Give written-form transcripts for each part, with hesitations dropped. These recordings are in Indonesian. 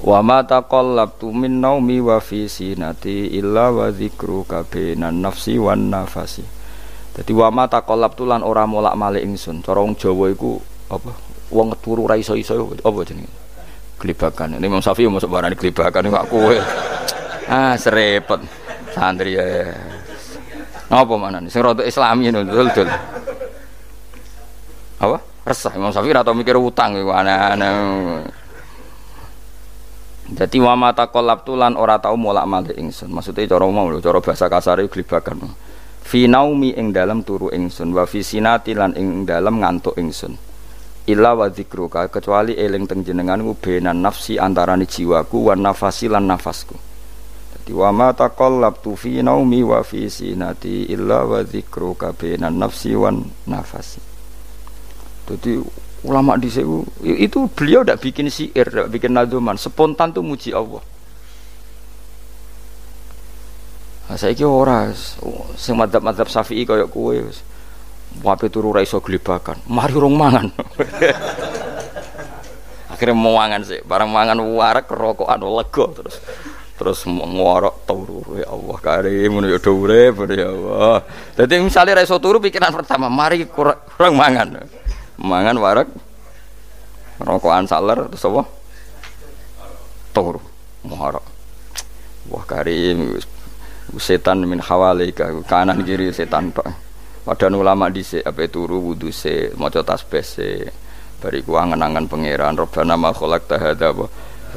Wa ma taqallabtu min naumi wa fi sinati illa wa dzikruka bainan nafsi wan nafasi. Dadi wa ma taqallabtu lan ora molak-malik ingsun. Cara wong Jawa iku apa? Wong turu ra iso-iso apa jenenge? Glebakan. Ini Imam Syafi'i mosok barani glebakan kok kowe. Ah, serepet. Santri ya. Apa manane? Sing rada Islami ngono dul. Apa? Resah Imam Syafi'i ra tau mikir utang iku aneh-aneh. Jadi wa mata qallabtu lan ora tau molak-malik ingsun. Maksudnya cara mau lho, cara bahasa kasare glebakan. Fi naumi ing dalem turu ingsun, wa fi sinati lan ing dalem ngantuk ingsun. Illa wa dzikruka kecuali eling teng jenenganku benan nafsi antarane jiwaku wan nafasi lan nafasku. Dadi wa mata qallabtu fi naumi wa fi sinati illa wa dzikruka benan nafsi wan nafasi. Jadi ulama di situ itu beliau tidak bikin syair, tidak bikin nadzuman, spontan tuh muji Allah. Nah, saya kira orang sing madzhab Syafi'i kayak kowe wape turu ra iso glebakan, mari rong mangan. Akhirnya mau mangan sih, barang mangan warak rokokan lega terus ngorok turu ya Allah karim ngono ya urip ya Allah. Dadi misale ra iso turu pikiran pertama, mari kurang mangan. Mangan warak rokokan saler terus apa turu muharram wah karim setan min hawalika kanan kiri setan tok padahal ulama dhisik ape turu wudu se maca tasbih se bariku angen-angen pangeran Rabbana ma khalaqta hadza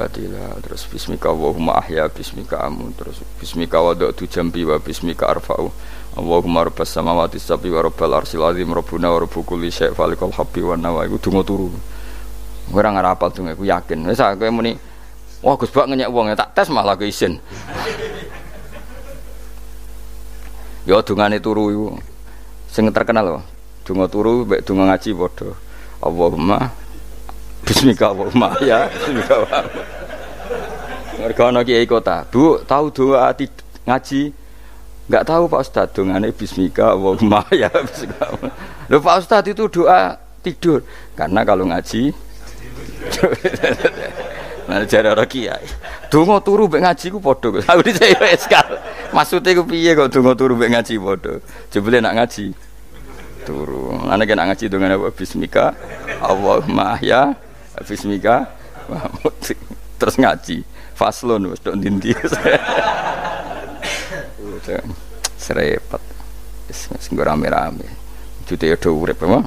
batila terus bismika Allahumma ahya bismika amun terus bismika wada'tu jambi wa bismika arfa'u Allahumma rabbas samawati sab'i wa rabbal arsyil azim rabbuna wa rabbu kulli syai' falikal habbi wan nawa iku donga turu. Ora ngarapal donga iku yakin. Wis kowe muni wah Gus Bak ngenyek wong tak tes malah ke isin. Ya dongane turu iku sing terkenal lho. Donga turu mek donga ngaji padha. Allahumma bismika Allahumma ya bismika wa. Mergo ana kiai kota, Bu, tahu doa ngaji? Enggak tahu Pak Ustaz dongane bismika Allahumma ya bismika. Lho Pak Ustaz itu doa tidur karena kalau ngaji nah jare ora kiai. Donga turu mek ngaji ku padha. Aku dhisik eskal. Maksude ku piye kok donga turu mek ngaji padha? Jebule nak ngaji turu. Ana nek ngaji dongane bismika Allahumma ya bismika terus ngaji. Faslon wis tok ndi-ndi. Serepet sing rame-rame jute yo urip apa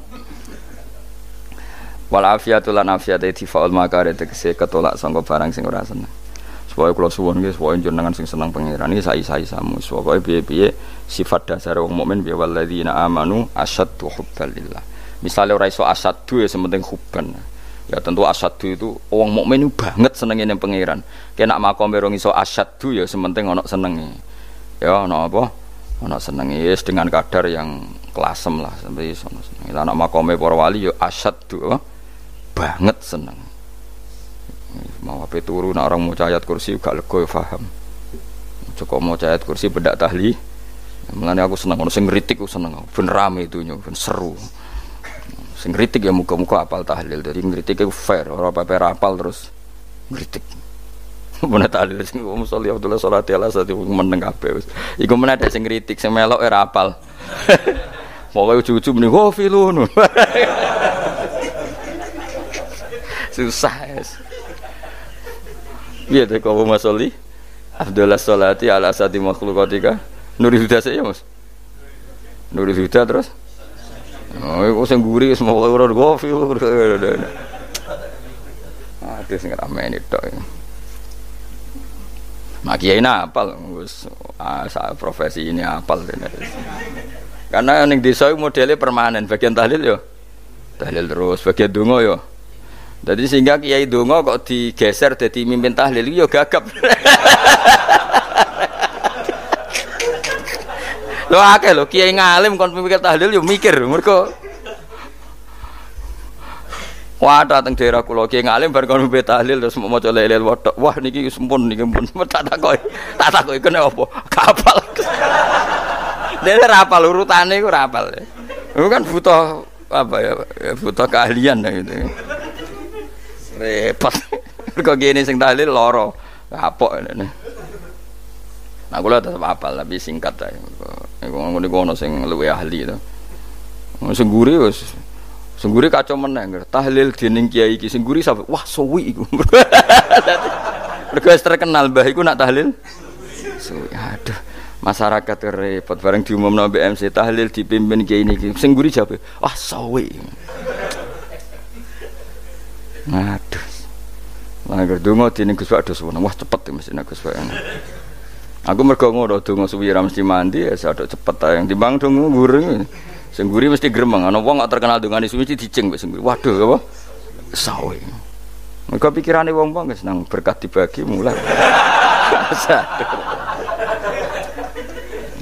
wal afiatu lan afiate difaul makare tegese ketolak sangka barang sing ora seneng supaya kula suwun nggih supaya jenengan sing seneng pangeran iki sai-sai-samu supaya piye-piye sifat dasar wong mukmin bi walladzina amanu asyaddu hubbalillah misale ora iso asyaddu ya sementing hubban ya tentu asyaddu itu wong mukmin banget senenge ning pangeran kena makome rong iso asyaddu ya sementing ana senenge ya ana apa ana senenge wis dengan kadar yang klasem lah sampai sono seneng. Anak makome para wali ya asyaddu banget seneng. Mau ape turu nek orang maca ayat kursi gak lega ya paham. Cukup maca ayat kursi bedak tahli. Mulane aku seneng ono sing ngritik aku seneng. Ben rame itu ben seru. Sing ngritik ya muga-muga apal tahlil. Dadi ngritik iku fair, ora apa-apa apal terus ngritik. Bener tahlil sing musolli Abdullah sholati ala sate meneng kabeh wis. Iku meneh sing ngritik sing melok ora apal. Pokoke ujug-ujug muni ghafilun. Susah. Piye to kok musolli Abdullah sholati ala sate makhluqatika Nurul Huda saya Mas. Nurul Huda terus. Oh, iku sing nguri wis pokoke ora ghafil. Aduh sing ramene tok. Kiai apal wis profesi ini apal karena ning desa modelnya permanen bagian tahlil yo tahlil terus bagian donga yo jadi sehingga kiai donga kok digeser dadi mimpin tahlil yo gagap lho akeh lho kiai ngalim kon mikir tahlil yo mikir mergo wah dateng daerah kula ki ngalim bar kon mbet tahlil terus maca la ilaha illallah wah niki sempun niki pun tak takoki kene apa kapal dene ra apal urutane iku ra apal itu kan butuh apa ya butuh keahlian gitu repot Mergo kene sing tahlil lara. Kapok ngene. Nah kula tetep apal tapi singkat ae. Iku ngono sing luwih ahli to. Sing guri wis sing guri kacau meneh tahlil dening kiai iki sing guri sampe wah suwi iku. Mergo terkenal mbah iku nak tahlil suwi. Aduh, masyarakat repot bareng diumumno BMC tahlil dipimpin kiai niki. Sing guri jape, wah suwi. Aduh. Lah donga dening Gus Pak dosono. Wah cepet mesti Gus Pak. Aku mergo ngono donga suwi ra mesti mandi ya sadok cepet ae. Timbang donga gureng. Sing guri mesti gremeng. Ana wong gak terkenal dongane suwi mesti dicing wis sing guri. Waduh apa? Sawe. Mergo pikirane wong-wong wis nang berkat dibagi mulai.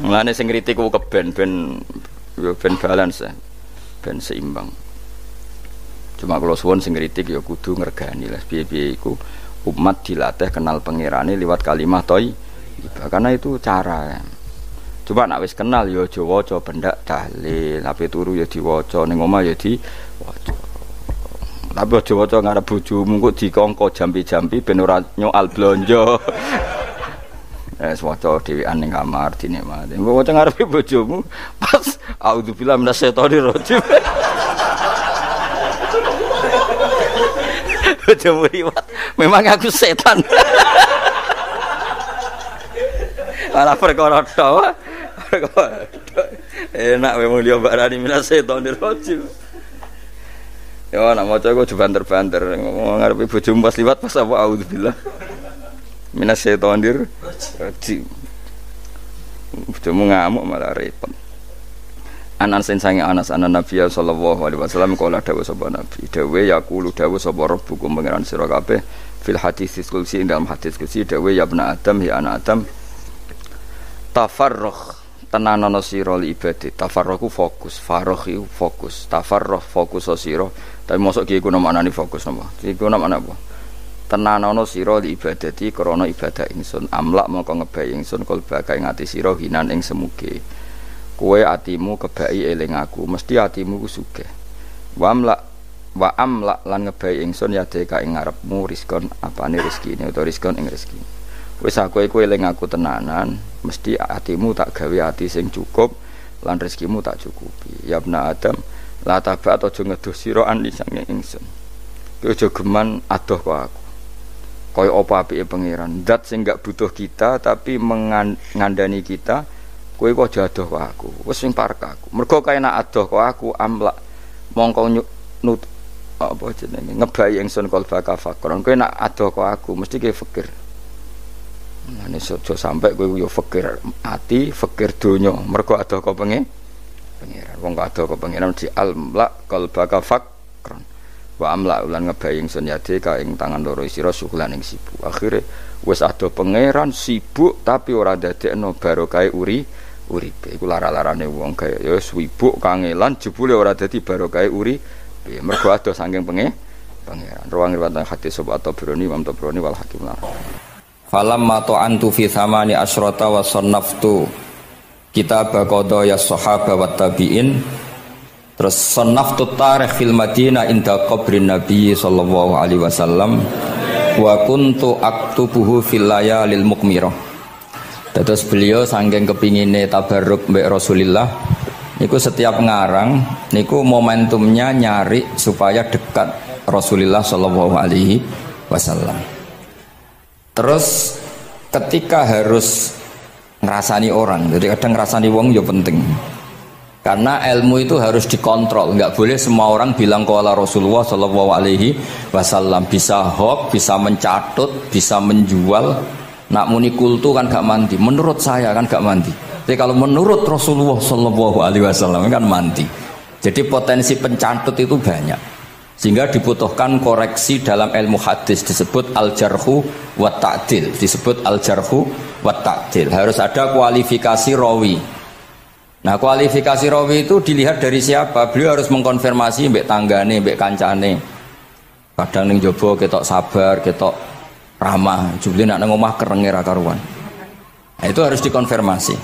Mulane sing kritik ku keben ben balance. Ben seimbang. Cuma kalau suwon sing kritik ya kudu ngergani lah piye-piye iku umat dilatih kenal pangerane liwat kalimah thayyibah karena itu cara. Coba nek wis kenal ya aja waca bendak tahlil, ape turu ya diwaca ning omah ya diwaca. Tapi aja waca ngarep bojomu kok dikongko jampi-jampi ben ora nyoal blonjo. Waca dhewean ning kamar dinikmati. Engko waca ngarepe bojomu pas auzubillahi minasyaitonir rajim. Bojomu liwat, memang aku setan. Malah perkara tok. Enak memang dia barani minasyaitonir rajim. Ya nak maca kok banter-banter ngarepe bojomu pas liwat pas apa auzubillah. Minasyaitonir rajim. Bojomu ngamuk malah repot. Anas sange Anas anan Nabi sallallahu alaihi wasallam kala dawuh sapa Nabi dawuh yaqulu dawuh sapa rabbukum pangeran sira kabeh fil hadis qudsi dalam hadis qudsi dawuh ya ibna adam ya anak adam tafarrugh tenanono sira li ibadah tafarrughu fokus faragh fokus tafarrugh fokus sira tapi mosok ki iku maknane fokus napa iku maknane apa tenanono sira li ibadati krana ibadah ingsun amlak mongko ngebayi ingsun kalbaka ing ati sira hinan ing semuge kowe atimu kebaki eling aku mesti atimu ku sugih wa amla lan ngebayi ingsun ya deka ing ngarepmu rizkon apane rezekine utawa rizkon ing rezeki wis aku iku eling aku tenanan mesti atimu tak gawe ati sing cukup lan rezekimu tak cukupi ya ibna adam la tabat aja ngedoh sira an sange ingsun kowe aja geman adoh kok aku kaya apa apike pangeran zat sing gak butuh kita tapi mengandani kita kowe kok adoh kok aku wis sing parek aku mergo kae nak adoh kok aku amlak mongko nut apa jenenge ngebayi ingsun kalbaka fakron kowe nak adoh kok aku mesti kowe fikir ngene aja sampe kowe yo fikir ati fikir donya mergo adoh kok pangeran wong adoh kok pangeran di amlak kalbaka fakron wa amlak ulan ngebayi ingsun yade ka ing tangan loro sira syukulan ing sibuk akhire wis adoh pangeran sibuk tapi ora dadekno barokah uripe iku lara-larane wong kaya ya sibuk kangelan jebule ora dadi barokah uripe mergo adoh saking pangeran ruang riwayat hadis sapa Tabrani Imam Tabrani wal Hakim falamma ta'antu fi thamani asyrata wa sannaftu kitab qada ya sahaba wa tabi'in terus sannaftu tarikh fil Madinah inda qabrin Nabi sallallahu alaihi wasallam wa kuntu aktubuhu fil layalil mukmirah. Terus beliau saking kepingine tabarruk mbek Rasulullah niku setiap ngarang niku momentumnya nyari supaya dekat Rasulullah sallallahu alaihi wasallam. Terus ketika harus ngrasani orang, jadi kadang ngrasani wong ya penting. Karena ilmu itu harus dikontrol, enggak boleh semua orang bilang qala Rasulullah sallallahu alaihi wasallam, bisa hoax, bisa mencatut, bisa menjual. Nak muni kultu kan gak mandi, menurut saya kan gak mandi. Jadi kalau menurut Rasulullah sallallahu alaihi wasallam kan mandi. Jadi potensi pencatut itu banyak. Sehingga dibutuhkan koreksi dalam ilmu hadis disebut al-jarhu wa ta'dil, disebut al-jarhu wa ta'dil. Harus ada kualifikasi rawi. Nah, kualifikasi rawi itu dilihat dari siapa? Beliau harus mengkonfirmasi mbek tanggane, mbek kancane. Kadang ning jaba ketok sabar, ketok ramah, jebule nak nang omah kerenge ra karuan. Nah, itu harus dikonfirmasi.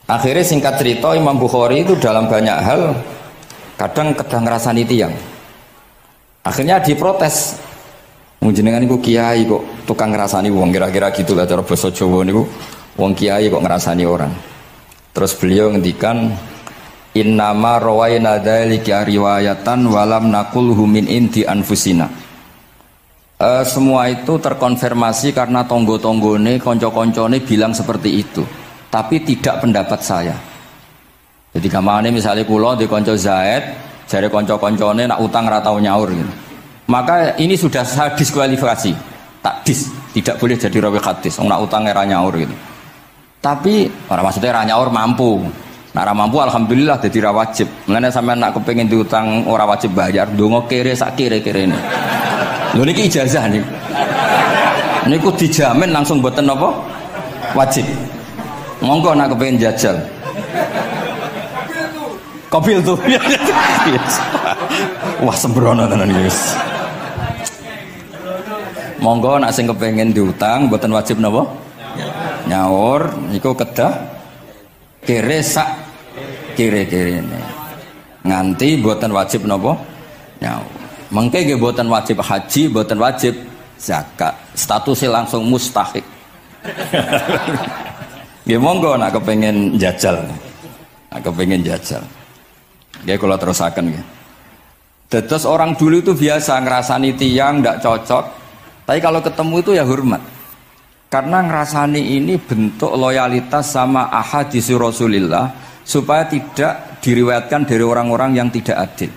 Akhirnya singkat cerita Imam Bukhari itu dalam banyak hal kadang ngrasani tiyang. Akhirnya diprotes. Wong jenengan niku kiai kok tukang ngrasani wong, kira-kira gitulah cara basa Jawa niku. Wong kiai kok ngrasani orang. Terus beliau ngendikan innama rawaina dzalika riwayatan walam naqulhu min inti anfusina. Semua itu terkonfirmasi karena tonggo-tonggone, konco-koncone bilang seperti itu. Tapi tidak pendapat saya. Jadi kamane misalnya kula di konco Zaid, jare konco-koncone nak utang ra tau nyaur gitu. Maka ini sudah saya diskualifikasi. Tidak boleh jadi rawi hadis. Wong nak utang ra nyaur gitu. Tapi ora maksudnya ra nyaur mampu. Nak ra mampu alhamdulillah dadi ra wajib. Mulane sampean nak kepengin diutang ora wajib bayar, ndonga kere sak kere-kerene. Lho niki ijazah nih. Niku dijamin langsung mboten napa? Wajib. Monggo nak kepengin jajal. Kobil tuh. Wah sembrono tenan guys. Monggo nak sing kepengin diutang mboten wajib napa? Nyaur niku kedah kere sak kere-kerene. Nganti mboten wajib napa? Nyaur. Mengke nggih mboten wajib haji, mboten wajib zakat. Statusnya langsung mustahik. Nggih monggo nak kepengin jajal. Nak kepengin jajal. Nggih kula terusaken nggih. Dados orang dulu itu biasa ngrasani tiyang ndak cocok, tapi kalau ketemu itu ya hormat. Karena ngrasani ini bentuk loyalitas sama ahadits Rasulillah supaya tidak diriwayatkan dari orang-orang yang tidak adil.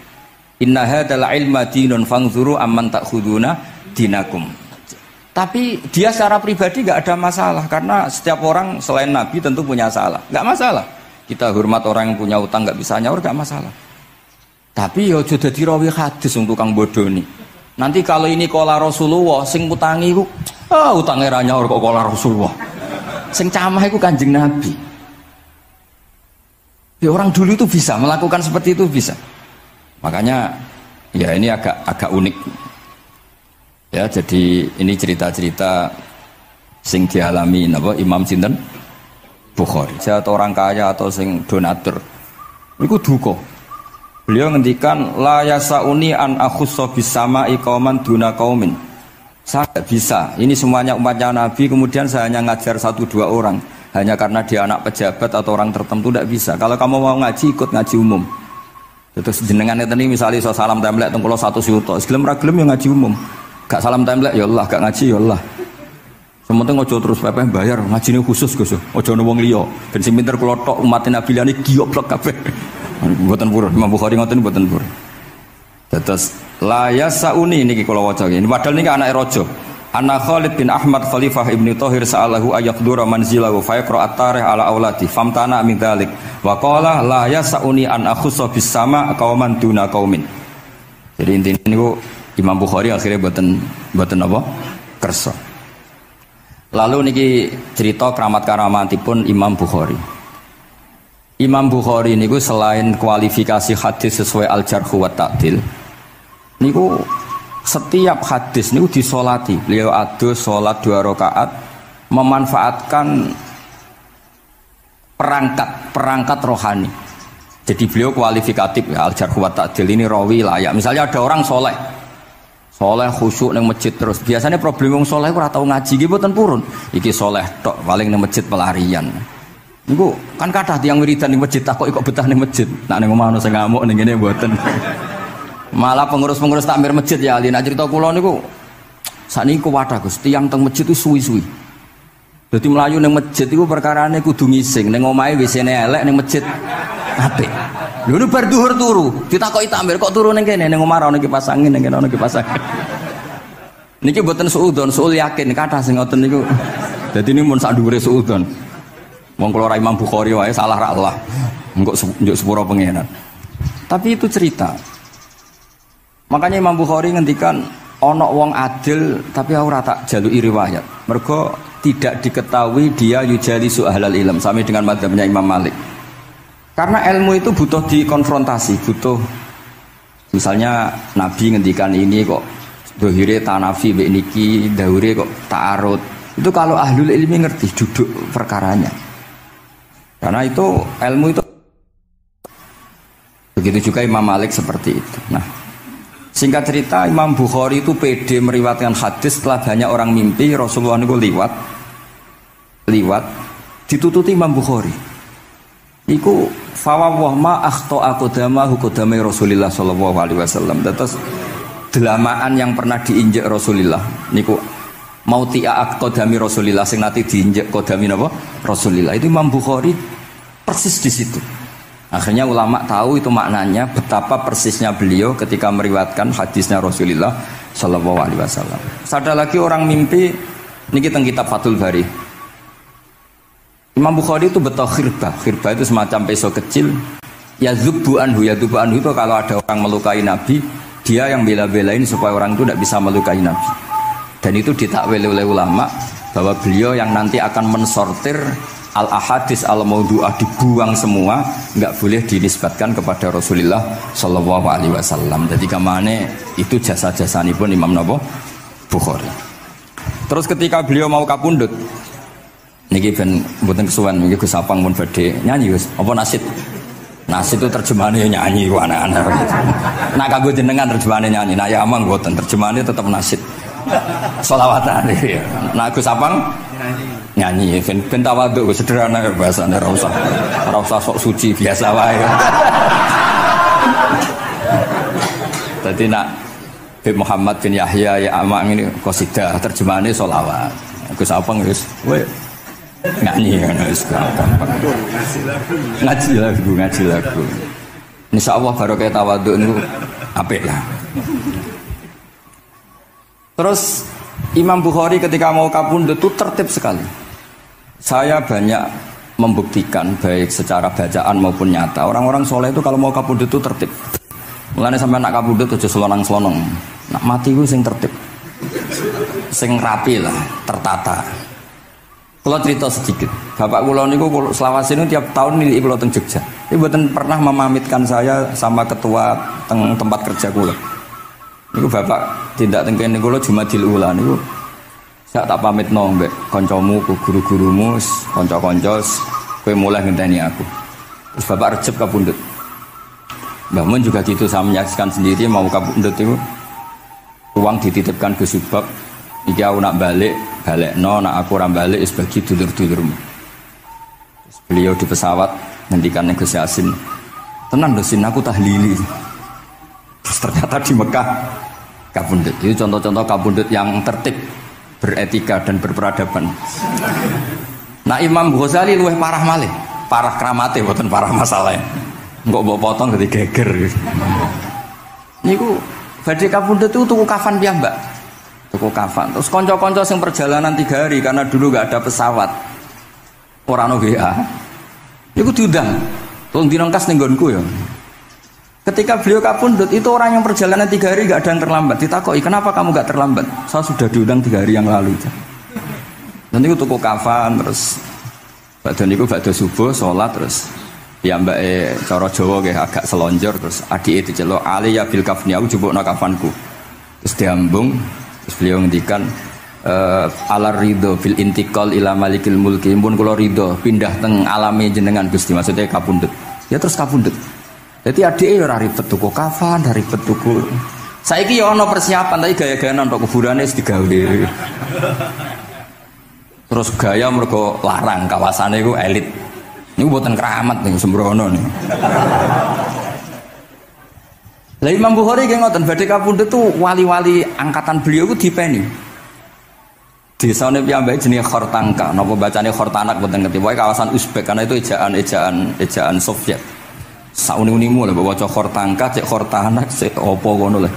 Inna hadzal ilma dinun fangzuru amman ta'khuduna dinakum. Tapi dia secara pribadi nggak ada masalah karena setiap orang selain Nabi tentu punya salah, nggak masalah. Kita hormat orang yang punya utang nggak bisa nyaur nggak masalah. Tapi ya sudah dirawi hadis untuk tukang bodoh nih. Nanti kalau ini kola Rasulullah, sing utangi ku, utangnya ra nyaur kok kola Rasulullah. Sing camah itu Kanjeng Nabi. Ya orang dulu itu bisa melakukan seperti itu bisa. Makanya ya ini agak unik. Ya, jadi ini cerita-cerita sing dialami napa Imam sinten Bukhari. Saya atau orang kaya atau sing donatur. Iku duka. Beliau ngendikan la yasauni an akhussa bisama'i qauman duna qaumin. Saya tidak bisa. Ini semuanya umatnya Nabi, kemudian saya hanya ngajar 1-2 orang hanya karena dia anak pejabat atau orang tertentu, tidak bisa. Kalau kamu mau ngaji ikut ngaji umum. Terus jenengan ini misalnya so salam templek teng kula 1 juta. Gelem ra gelem ya ngaji umum. Gak salam templek ya Allah, gak ngaji ya Allah. Sementing ojo terus pepeh bayar, ngajine khusus Gus. Ojo ono wong liya. Ben sing pinter kula tok umat Nabi liyane gioblok kabeh. Mboten purun, Imam Bukhari ngoten mboten purun. Dados la yasauni niki kula waca iki. Padahal niki anake raja. Ana Khalid bin Ahmad Khalifah Ibnu Thahir sa'alahu ayaqdura manzilahu fa yaqra at-tarikh ala auladi famtana min dzalik wa qala la yasauni an akhussa bis sama qauman duna qaumin. Jadi intinya niku Imam Bukhari akhirnya boten apa? Kersa. Lalu niki cerita keramat-keramatipun Imam Bukhari. Imam Bukhari niku selain kualifikasi hadis sesuai al-jarh wa ta'dil, niku setiap hadis niku disolati. Beliau adus sholat 2 rakaat, memanfaatkan perangkat rohani. Jadi beliau kualifikatif ya, al-jarh wa ta'dil ini rawi layak. Misalnya ada orang soleh khusyuk nang masjid terus. Biasanya problem wong soleh ora tau ngaji nggih mboten purun. Iki soleh tok paling nang masjid pelarian. Niku kan kathah tiyang wiridan ning masjid tak kok betah ning masjid. Nak ning omah ono sing ngamuk ning ngene mboten. Malah pengurus-pengurus takmir masjid ya ali. Nak cerita kula niku sakniki kuwathah Gus, tiyang teng masjid itu suwi-suwi. Dadi mlayu ning masjid iku perkarane kudu ngising, ning omahe WC-ne elek ning masjid apik. Lho nu bar dhuwur turu, ditakoki takmir kok turu ning kene ning omah ana kipas angin ning kene ana kipas angin. Niki mboten suudzon, suul yakin kathah sing ngoten niku. Dadi ini mun sak dhuwure suudzon. Wong kula ra Imam Bukhari wae salah ra Allah. Engko njuk sepuro pengenan. Tapi itu cerita. Makanya Imam Bukhari ngendikan ana wong adil tapi ora tak jaluki riwayat. Mergo tidak diketahui dia yujalisu ahlal ilm sami dengan madzhabnya Imam Malik. Karena ilmu itu butuh dikonfrontasi, butuh misalnya Nabi ngendikan ini kok dohire tanafi mbek niki, dahure kok ta'arud. Itu kalau ahlul ilmi ngerti duduk perkaranya. Karena itu ilmu itu begitu juga Imam Malik seperti itu. Nah, Singkat cerita Imam Bukhari itu pede meriwayatkan hadis setelah banyak orang mimpi Rasulullah itu liwat ditututi Imam Bukhari. Iku fawwah ma akhta aqdamahu qadamai Rasulillah sallallahu alaihi wasallam. Terus delamaan yang pernah diinjek Rasulullah niku mautia aqdami Rasulillah sing nate diinjek qadami napa Rasulillah. Itu Imam Bukhari persis di situ. Akhirnya ulama tahu itu maknanya betapa persisnya beliau ketika meriwayatkan hadisnya Rasulullah sallallahu alaihi wasallam. Ada lagi orang mimpi niki teng kitab Fathul Bari. Imam Bukhari itu betul khirbah. Khirbah itu semacam pisau kecil. Yadzubu anhu itu kalau ada orang melukai Nabi, dia yang bela-belain supaya orang itu tidak bisa melukai Nabi. Dan itu ditakwil oleh ulama bahwa beliau yang nanti akan mensortir al-ahadits al-maudu'ah, dibuang semua, enggak boleh dinisbatkan kepada Rasulullah sallallahu alaihi wasallam. Jadi kamane itu jasa-jasanipun Imam Bukhari. Terus ketika beliau mau kapundhut niki ben mboten kesuwen niki Gus Sapang pun badhe nyanyi Gus. Apa nasid? Nasid itu terjemahannya nyanyi ku anak-anak. Nah kanggo jenengan terjemahannya nyanyi, nah ya amang mboten terjemahannya tetap nasid. Sholawatan ya. Nah Gus Sapang nyanyi ben tawadhu sederhana bahasane ora usah sok suci biasa wae. Dadi nak Habib Muhammad bin Yahya ya amang ini qasidah terjemahannya sholawat. Gus Sapang wis nyanyi wis gampang. Ngaji lagu. Insyaallah barokah tawadhu niku apik lah. Terus Imam Bukhari ketika mau kapundhut itu tertib sekali. Saya banyak membuktikan baik secara bacaan maupun nyata. Orang-orang soleh itu kalau mau kapundhut itu tertib. Mulane sampai nak kapundhut aja selonang-selonong. Nak mati ku sing tertib. Sing rapi lah, tertata. Kalau cerita sedikit, bapak kula niku selawase niku tiap tahun nilai kula teng Jogja. Ibu mboten pernah memamitkan saya sama ketua teng tempat kerja kula. Niku bapak tindak teng kene kula Jumadil Ula niku sak tak pamitno mbek kancamu ku guru-gurumu kanca-kanca kowe mulai ngenteni aku. Terus bapak Recep kapundhut. Mbah Mun juga gitu, saya menyaksikan sendiri mau kapundhut itu uang dititipkan ke Subab. Iki aku nak balekno, nak aku ora balik wis bagi dulur-dulurmu. Terus beliau di pesawat ngendikan Gus Yasin, "Tenan lho Sin, aku tahlili." Terus ternyata di Mekah kapundhut. Itu contoh-contoh kapundhut yang tertib, beretika dan berperadaban. Nah Imam Ghazali luwih parah malih, parah kramate mboten parah masalahnya. Engko mbok potong dadi geger. Niku badhe kapundhut itu tuku kafan piyambak. Tuku kafan. Terus konco-konco sing perjalanan 3 hari karena dulu gak ada pesawat. Ora ono WA. Niku diundang. Tolong dinongkas ning nggonku ya. Ketika beliau kapundhut itu orang yang perjalanan 3 hari gak ada yang terlambat. Ditakoki, "Kenapa kamu gak terlambat?" "Saya sudah diundang 3 hari yang lalu." Dan niku tuku kafan terus badhe niku badhe subuh salat terus piyambake cara Jawa nggih agak selonjor terus adike diceluk, "Ali ya bil kafni, aku jupukno kafanku." Terus diambung. Terus beliau ngendikan alar ridho fil intikal ila malikil mulki, pun kula ridho pindah teng alame jenengan Gusti, maksudnya kapundhut. Ya terus kapundhut. Jadi adike ora ribet tuku kafan, ora ribet tuku. Saiki ya ana persiapan tapi gaya-gayaan untuk kuburane wis digawe. Terus gaya mergo larang kawasane iku elit. Niku mboten keramat niku sembrono niku. Lah Imam Bukhari nggih ngoten badhe kapundhut tuh wali-wali angkatan beliau ku dipeni. Desane piyambake jenenge Khortangka, napa bacane Khortanak mboten ngerti. Pokoke kawasan Uzbek karena itu ejaan Soviet. Sauni-unimu lho waca Khortangka, cek Khortanak, cek apa ngono lho.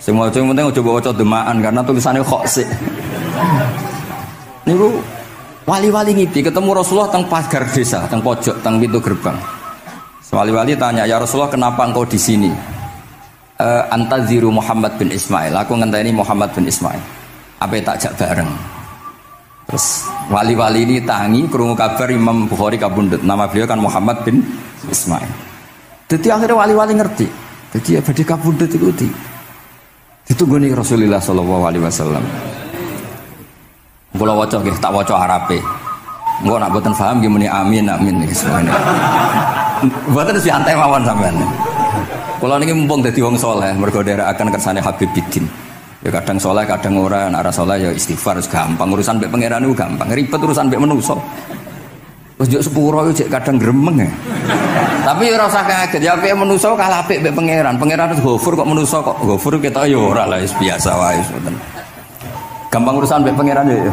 Sing maca penting aja waca demaan karena tulisane kok sik. Niku wali-wali ngipi ketemu Rasulullah teng pagar desa, teng pojok, teng pintu gerbang. Wali-wali tanya, "Ya Rasulullah, kenapa engkau di sini?" "Antaziru Muhammad bin Ismail, aku ngenteni Muhammad bin Ismail. Apa tak jak bareng?" Terus wali-wali ini tangi krungu kabar Imam Bukhari kapundhut. Nama beliau kan Muhammad bin Ismail. Jadi akhirnya wali-wali ngerti. Jadi ya badhe kapundhut iku ditunggoni Rasulullah sallallahu alaihi wasallam. Kula waca nggih, tak waca Arabe. Engko nak mboten paham nggih muni amin amin nggih semono. Mboten santai mawon sampean. Kalau niki mumpung dadi wong saleh, mergo akan kersane Habib Bidin. Ya kadang saleh, kadang ora, nek ora saleh ya istighfar gampang. Urusan mbek pangeran niku gampang. Ribet urusan mbek manusa. Wis yo sepuro yo kadang gremeng ya. Tapi ora usah kaget, ya apike manusa kalah apik mbek pangeran. Pangeran wis ghafur kok manusa kok ghafur ketok ya ora lah, wis biasa wae ngoten. Gampang urusan mbek pangeran ya.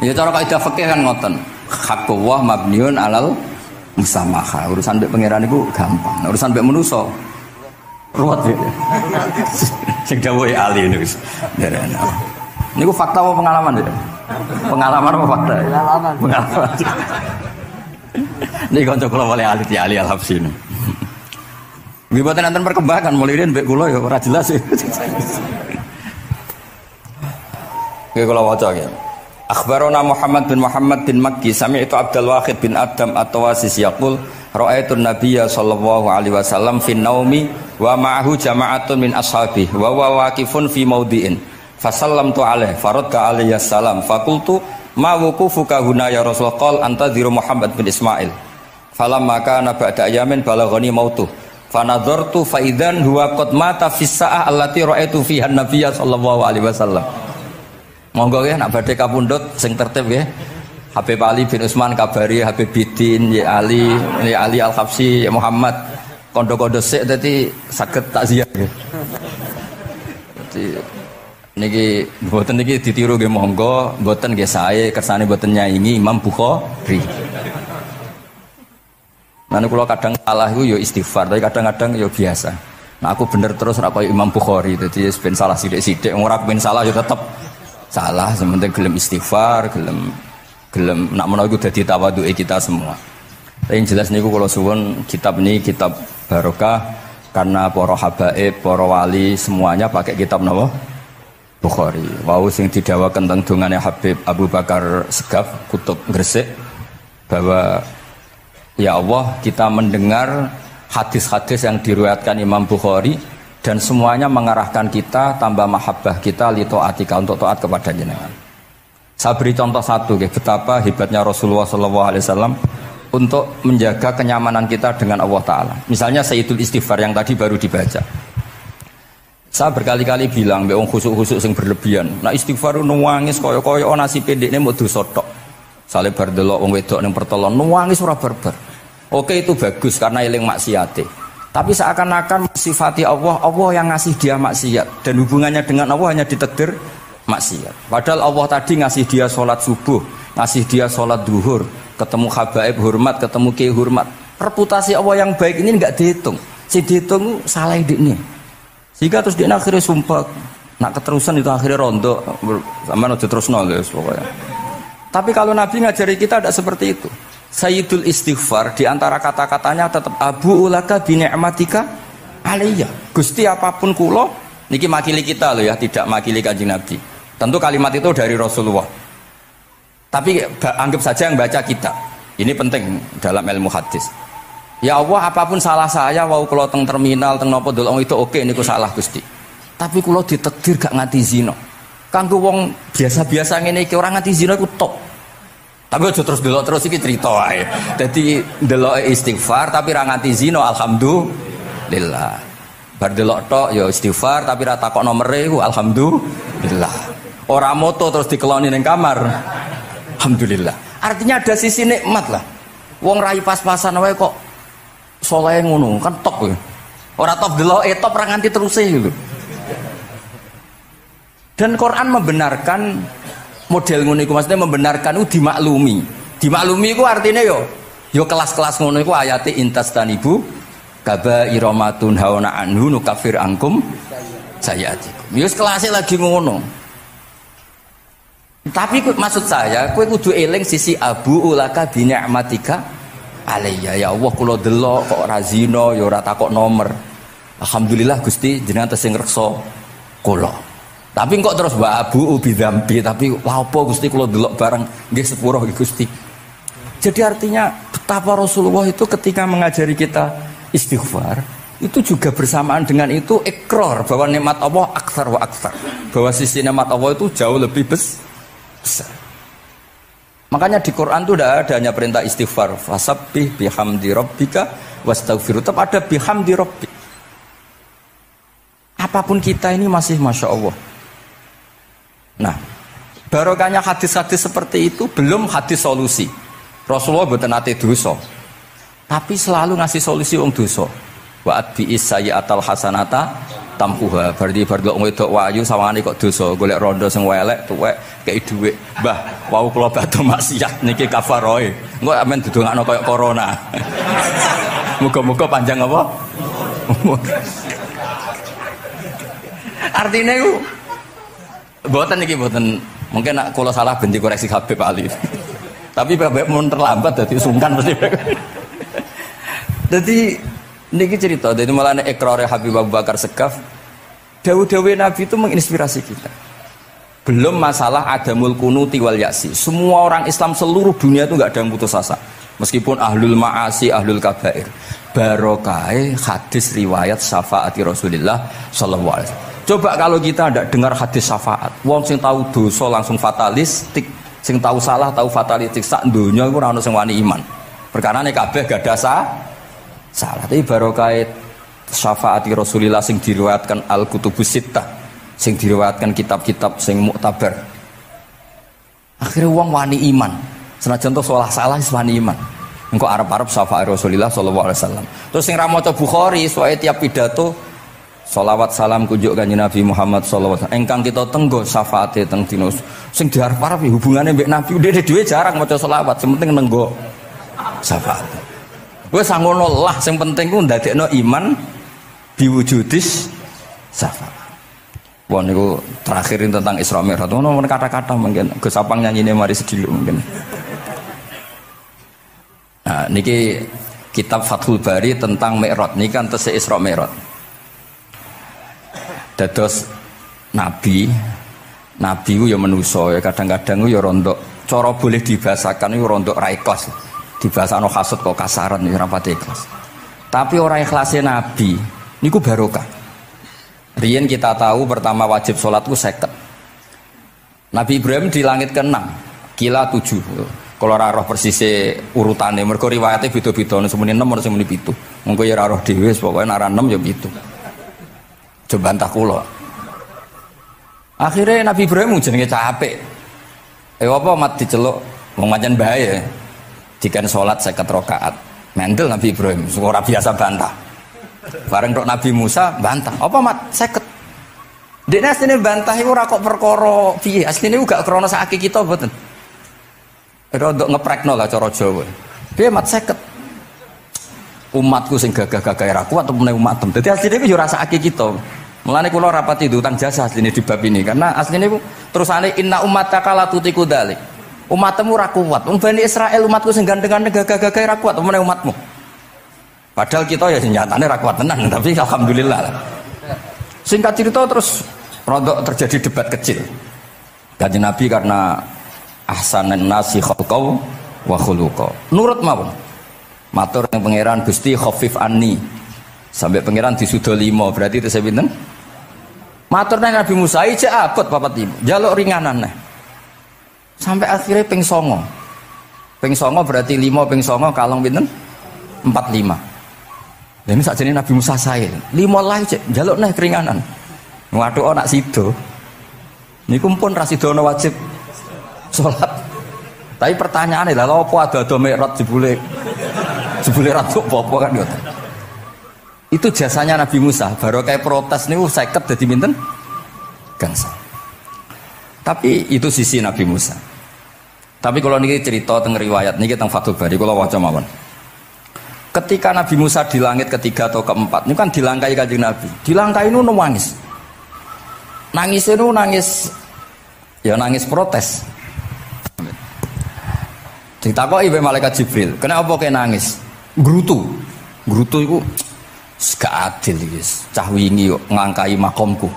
Ya cara kaidah fikih kan ngoten. Haqqullah mabniun alal musamaha. Urusan mbek pangeran iku gampang. Urusan mbek manusa ruwet ya. Sing dawuhe ahli niku. Niku fakta apa pengalaman ya? Pengalaman apa fakta? Pengalaman. Ini kanca kula oleh ahli al-Habsyi. Nggih boten enten perkembangan mulih mbek kula ya ora jelas ya. Nggih kula waca ya. Akhbarana Muhammad bin Makki sami'tu Abdul Wahid bin Adam at-Tawasis yaqul ra'aitun nabiyya sallallahu alaihi wasallam fi naumi wa ma'ahu jama'atun min ashabi wa huwa waqifun fi mawdi'in fasallamtu alaihi faradda alayhi salam faqultu ma wuqufuka huna ya Rasulullah qala antadhiru Muhammad bin Ismail falamma kana ba'da ayamin balaghani mautuh fanadhartu fa idzan huwa qad mata fi sa'ah allati ra'aitu fiha an-nabiyya sallallahu alaihi wasallam. Monggo ya nak badhe kapundhut sing tertib ya. Habib Ali bin Utsman kabari Habib Bidin ya Ali Al-Habsyi ya Muhammad kondo-kondo sik dadi saged takziah nggih. Dadi niki mboten niki ditiru nggih monggo, mboten nggih sae kersane mboten nyaingi Imam Bukhari. Nah kula kadang salah iku ya istighfar, tapi kadang-kadang ya biasa. Nah aku bener terus ora kaya Imam Bukhari, dadi ben salah sithik-sithik, ora ben salah ya tetep salah, sementing gelem istighfar, gelem nak menawa iku dadi tawadhuke kita semua. Tapi yang jelas niku kula suwun kitab ini kitab barokah karena para habaib, para wali semuanya pakai kitab napa? Bukhari. Wau sing didhawaken teng dongane Habib Abu Bakar Segaf Kutub Gresik bahwa ya Allah kita mendengar hadis-hadis yang diriwayatkan Imam Bukhari dan semuanya mengarahkan kita tambah mahabbah kita li taatika untuk taat kepada jenengan. Saya beri contoh satu betapa hebatnya Rasulullah SAW untuk menjaga kenyamanan kita dengan Allah Ta'ala. Misalnya Sayyidul Istighfar yang tadi baru dibaca. Saya berkali-kali bilang mbek wong khusuk-khusuk sing berlebihan. Nah istighfar nuwangis kaya-kaya nasi pendekne mau dosa tok. Sale bar delok wong wedok ning pertelon nuwangis ora barbar. Oke itu bagus karena eling maksiate. Tapi seakan-akan sifati Allah yang ngasih dia maksiat dan hubungannya dengan Allah hanya ditakdir maksiat. Padahal Allah tadi ngasih dia sholat subuh, ngasih dia sholat duhur, ketemu habaib hormat, ketemu kiai hormat. Reputasi Allah yang baik ini nggak dihitung. Si dihitung salah ini. Sehingga terus dia akhirnya sumpah, nak keterusan itu akhirnya rondo, sama nanti terus guys pokoknya. Tapi kalau Nabi ngajari kita tidak seperti itu. Sayyidul Istighfar di antara kata-katanya tetap Abu ulaka bi ni'matika alayya. Gusti apapun kula niki makili kita loh ya, tidak makili Kanjeng Nabi. Tentu kalimat itu dari Rasulullah. Tapi anggap saja yang baca kita. Ini penting dalam ilmu hadis. Ya Allah apapun salah saya wau kula teng terminal teng napa delok itu oke niku salah Gusti. Tapi kula ditakdir gak nganti zina. Kanggo wong biasa-biasa ngene iki ora nganti zina iku top. Tapi aja terus delok terus iki cerita wae. Dadi delok istighfar tapi ra nganti zina alhamdulillah. Bar delok tok ya istighfar tapi ra takok nomere iku alhamdulillah. Ora moto terus dikeloni ning kamar. Alhamdulillah. Artinya ada sisi nikmat lah. Wong rai pas-pasan wae kok saleh ngono, kan top ya. Ora top delok top ra nganti teruse gitu. Dan Quran membenarkan model ngono iku, maksudnya membenarkan itu dimaklumi. Dimaklumi iku artinya yo kelas-kelas ngono iku ayate intastanibu kaba'ira ma tunhauna anhu nukaffir ankum sayyi'atikum. Yo kelasé lagi ngono. Tapi maksud saya kowe kudu eling sisi abu ulaka bi ni'matika alayya. Ya Allah kula delok kok ora zina ya ora takok nomor. Alhamdulillah Gusti jenengan tesih ngreksa kula. Tapi kok terus wa abu bidzambi tapi lha apa Gusti kula delok bareng nggih sepuro Gusti. Jadi artinya betapa Rasulullah itu ketika mengajari kita istighfar itu juga bersamaan dengan itu ikrar bahwa nikmat Allah aktsar wa aktsar. Bahwa sisi nikmat Allah itu jauh lebih besar. Makanya di Quran itu tidak ada hanya perintah istighfar. Fasabbih bihamdi rabbika wastaghfiru, tetap ada bihamdi rabbi. Apapun kita ini masih masya Allah. Nah, barokahnya hadis-hadis seperti itu belum hadis solusi. Rasulullah mboten nate dosa, tapi selalu ngasih solusi wong dosa. Wa atbi'is sayyi'atal hasanata tampuha. Berarti bar kok wedok wayu sawangane kok dosa, golek rondo sing welek tuwek kei dhuwit. Mbah, wau kula badhe maksiat niki kafaroe. Engko amen didongakno kaya corona. Muga-muga panjang apa? Artinya itu mboten niki mboten, mungkin nak kula salah ben dikoreksi kabeh Pak Ali. Tapi bapak mun terlambat dadi sungkan mesti. Dadi niki cerita, dadi malah nek ikrare Habib Abu Bakar Segaf, dawuh-dawuh Nabi itu menginspirasi kita. Belum masalah adamul kunuti wal yasi. Semua orang Islam seluruh dunia itu enggak ada yang putus asa. Meskipun ahlul ma'asi, ahlul kabair. Barokai hadis riwayat syafaati Rasulullah sallallahu alaihi wasallam. Coba kalau kita tidak dengar hadis syafaat, wong sing tahu dosa langsung fatalistik, sing tahu salah tahu fatalistik, sak donya iku ora ono sing wani iman. Perkarane kabeh gak ada salah. Tapi barokah syafaati Rasulullah sing diriwayatkan Al-Kutubus Sittah, sing diriwayatkan kitab-kitab sing muktabar. Akhirnya wong wani iman. Senajan to salah wis wani iman. Engko arep-arep syafaat Rasulullah sallallahu alaihi wasallam. Terus sing ra maca Bukhari, soal tiap pidato sholawat salam kunjuk kanjeng Nabi Muhammad sallallahu alaihi wasallam. Engkang kita tenggo syafaate teng dina sing diarep-arep hubungane mbek Nabi dhewe jarang maca sholawat, sing penting nenggo syafaat. Wis ngono lah, sing penting ku ndadekno iman biwujudis syafaat. Wah niku terakhirin tentang Isra Mi'raj. Ono kata-kata mungkin Gus Apang nyanyine mari sediluk mungkin. Nah, niki kitab Fathul Bari tentang Mi'raj. Niki kan tesih Isra Mi'raj. Dados nabi ku ya manusa ya kadang-kadang ya rondok cara boleh dibahasakan ya rondok ra ikhlas. Dibahasano hasud kok kasaran ya ora pati ikhlas. Tapi ora ikhlase nabi niku barokah. Riyen kita tahu pertama wajib sholat ku 50. Nabi Ibrahim di langit ke-6, kila 7. Kalau ora roh persise urutane mergo riwayate beda-beda, semene 6 ora semene 7. Mengko ya ora roh dhewe pokoke nek ora 6 ya 7. Coba bantah kula. Akhirnya Nabi Ibrahim jenenge capek. Apa mat diceluk wong pancen bae. Dikan salat 50 rakaat. Mendel Nabi Ibrahim, ora biasa bantah. Bareng tok Nabi Musa bantah. Apa mat 50? Dekne asline bantah iku ora kok perkara piye. Asline gak krana sak kita mboten. Rodok ngeprekno lah cara Jawa. Piye mat 50? Umatku sing gagah-gagah ra kuat temene umatem. Dadi asline iku yo ora sak kita. Mulane kula rapati utang jasa asline di bab ini karena asline iku terusane inna ummataka la tutiku dzalik. Umatmu ora kuat. Wong Bani Israil umatku sing gandeng-gandeng gagah-gagah ra kuat temene umatmu. Padahal kita ya nyatane ra kuat tenan, tapi alhamdulillah. Singkat cerita terus rodok terjadi debat kecil. Kanjeng Nabi karena ahsanan nasi khalqau wa khuluqa. Nurut mawon. Matur yang pangeran Gusti khafif anni. Sampai pangeran disudo 5, berarti itu saya pinten? Matur nang Nabi Musa iki abot papat 5. Jaluk ringanan nah. Sampai akhirnya ping 9. Ping 9 berarti 5 ping 9 kalong pinten? 45. Lah ini sakjane Nabi Musa sae. 5 lah cek njaluk neh keringanan. Waduh anak sido. Niku pun ra sidono wajib salat. Tapi pertanyaane lha apa ada Mi'raj jebule ra apa-apa kan yo. Itu jasanya Nabi Musa. Baru kayak protes niku 50 dadi pinten? Gangsal. Tapi itu sisi Nabi Musa. Tapi kalau niki cerita teng riwayat niki teng Fathul Bari kula waca mawon. Ketika Nabi Musa di langit ketiga atau keempat, ini kan dilangkai kanjeng Nabi. Dilangkai itu nangis. Nangis itu nangis, ya nangis protes. Ditakoki mbek malaikat Jibril, kenapa kok nangis? Grutu itu gak adil iki. Cah wingi kok ngangkai makomku.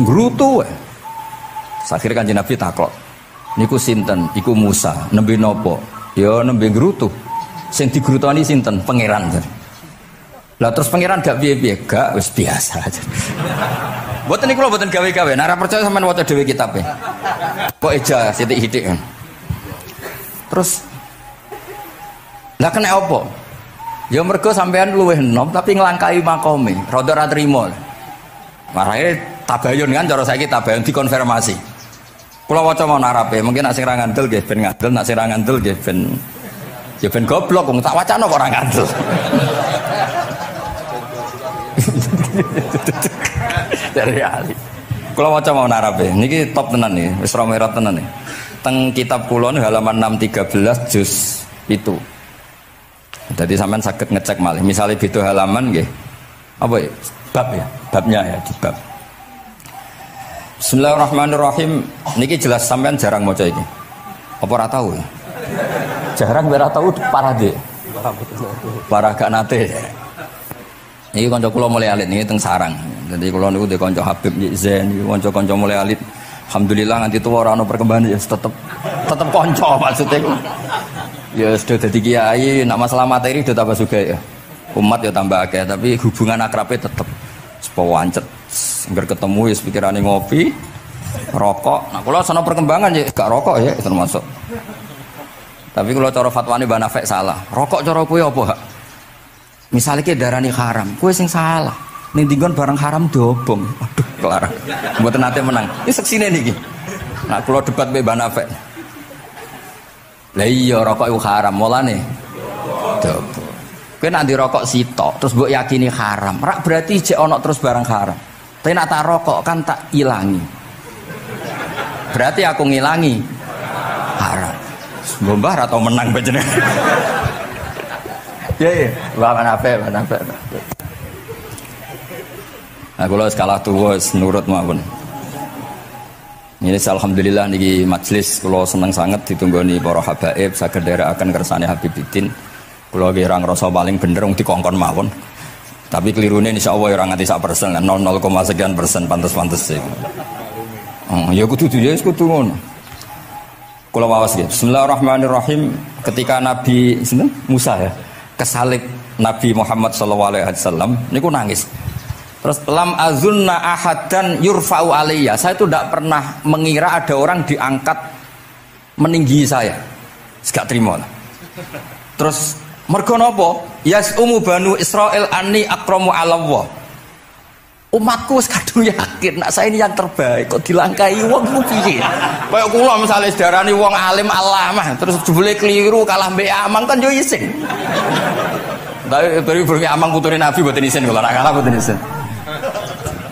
Grutu. Akhirnya kanjeng Nabi takok, niku sinten? Iku Musa. Nembe nopo? Ya nembe grutu. Sing digrutoni sinten? Pangeran. Lah terus pangeran gak piye-piye, gak wis biasa aja. Mboten niku lho mboten gawe-gawe. Nek ora percaya sampean waca dhewe kitabe. Kok eja sithik-sithik kan. Terus lah kena apa? Ya mergo sampean luwih enom tapi nglangkai makome, rada ra trimo. Marane tabayun kan cara saiki tabayun dikonfirmasi. Kula waca mau narape, mungkin nek sing ra ngandel nggih ben ngandel, nek sing ra ngandel nggih ben ya ben goblok wong tak wacana kok ora ngandel. Dari ali. Kula waca mau narape, niki top tenan nih, wis romerot tenan nih. Teng kitab kula halaman 613 juz itu. Jadi sampean saged ngecek malih. Misalnya beda halaman nggih. Apa ya? Bab ya, babnya ya di bab. Bismillahirrahmanirrahim. Niki jelas sampean jarang maca iki. Apa ora tahu? Jarang ora tahu parah deh. Parah gak nate. Niki kanca kula mulai alit niki teng sarang. Jadi kula niku de kanca Habib Zain, kanca-kanca mulai alit. Alhamdulillah nganti tuwa ora ono perkembangan ya tetep kanca maksudnya. Ya sudah jadi kiai, nak masalah materi sudah tambah juga ya. Umat ya tambah akeh, tapi hubungan akrabnya tetep sepawancet. Ngger ketemu ya pikirane ngopi, rokok. Nah, kalau sono perkembangan ya gak rokok ya termasuk. Tapi kalau cara fatwane Mbah Nafek salah. Rokok cara kowe apa, Hak? Misale ki darani haram, kowe sing salah. Ning dinggon barang haram dobong. Aduh, kelar. Mboten nate menang. Iki seksine niki. Nah, kula debat mbek Mbah Nafek. Lah iya rokok itu haram mulane. Dobo. Kowe nek rokok sitok terus mbok yakini haram, rak berarti jek ana terus barang haram. Tapi nek tak rokok kan tak ilangi. Berarti aku ngilangi haram. Mbah atau menang panjenengan. Ya, Mbah Nafek. Nah, kula skala tuwa nurut mawon. Ini alhamdulillah niki majelis kula seneng sangat ditunggoni para habaib saged nderekaken kersane Habibiddin. Kula nggih ora ngrasa paling bener wong dikongkon mawon. Tapi kelirune insyaallah ora nganti 1% kan 0,0 sekian persen pantes-pantes. Ya kudu kudu ngono. Kula waos nggih. Bismillahirrahmanirrahim. Ketika Nabi Musa ya kesalib Nabi Muhammad sallallahu alaihi wasallam niku nangis. Terus lam azunna ahadan yurfa'u alayya. Saya itu tidak pernah mengira ada orang diangkat meninggi saya. Gak terima lah. Terus mergo napa? Yasumu banu Israil anni akramu 'ala Allah. Umatku wis kadung yakin nek saya ini yang terbaik kok dilangkai wong ku piye? Kayak kula misale sedarani wong alim alamah terus jebule keliru kalah mbek amang kan yo isin. Tapi beri amang putune Nabi mboten isin kula nek kalah mboten isin.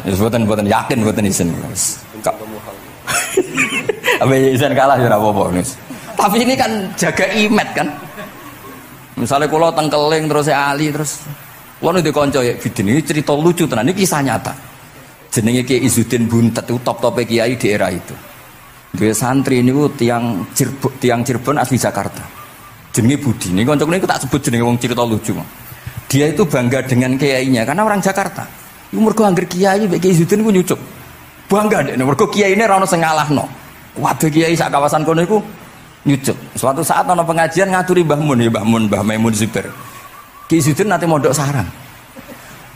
Ya buatan yakin buatan isin. Apa isin kalah ya apa-apa. Tapi ini kan jaga imet kan. Misalnya kalau tengkeling terus Ali terus wong ndek kanca ya bidin ini cerita lucu tenan ini kisah nyata. Jenenge Kiai Izzuddin Buntet itu top-tope kiai di era itu. Dia santri niku tiang Cirebon asli Jakarta. Jenenge Budi. Ini kanca niku tak sebut jenenge wong cerita lucu. Dia itu bangga dengan kiainya karena orang Jakarta. Mergo angger kiai mbek Kiai Izzuddin ku nyucuk. Bangga ndek mergo kiyaine ra ono sing ngalahno. Waduh kiai sak kawasan kono iku nyucuk. Suatu saat ana pengajian ngaturi Mbah Mun ya Mbah Maimun Zubair. Kiai Izzuddin nate mondok sarang.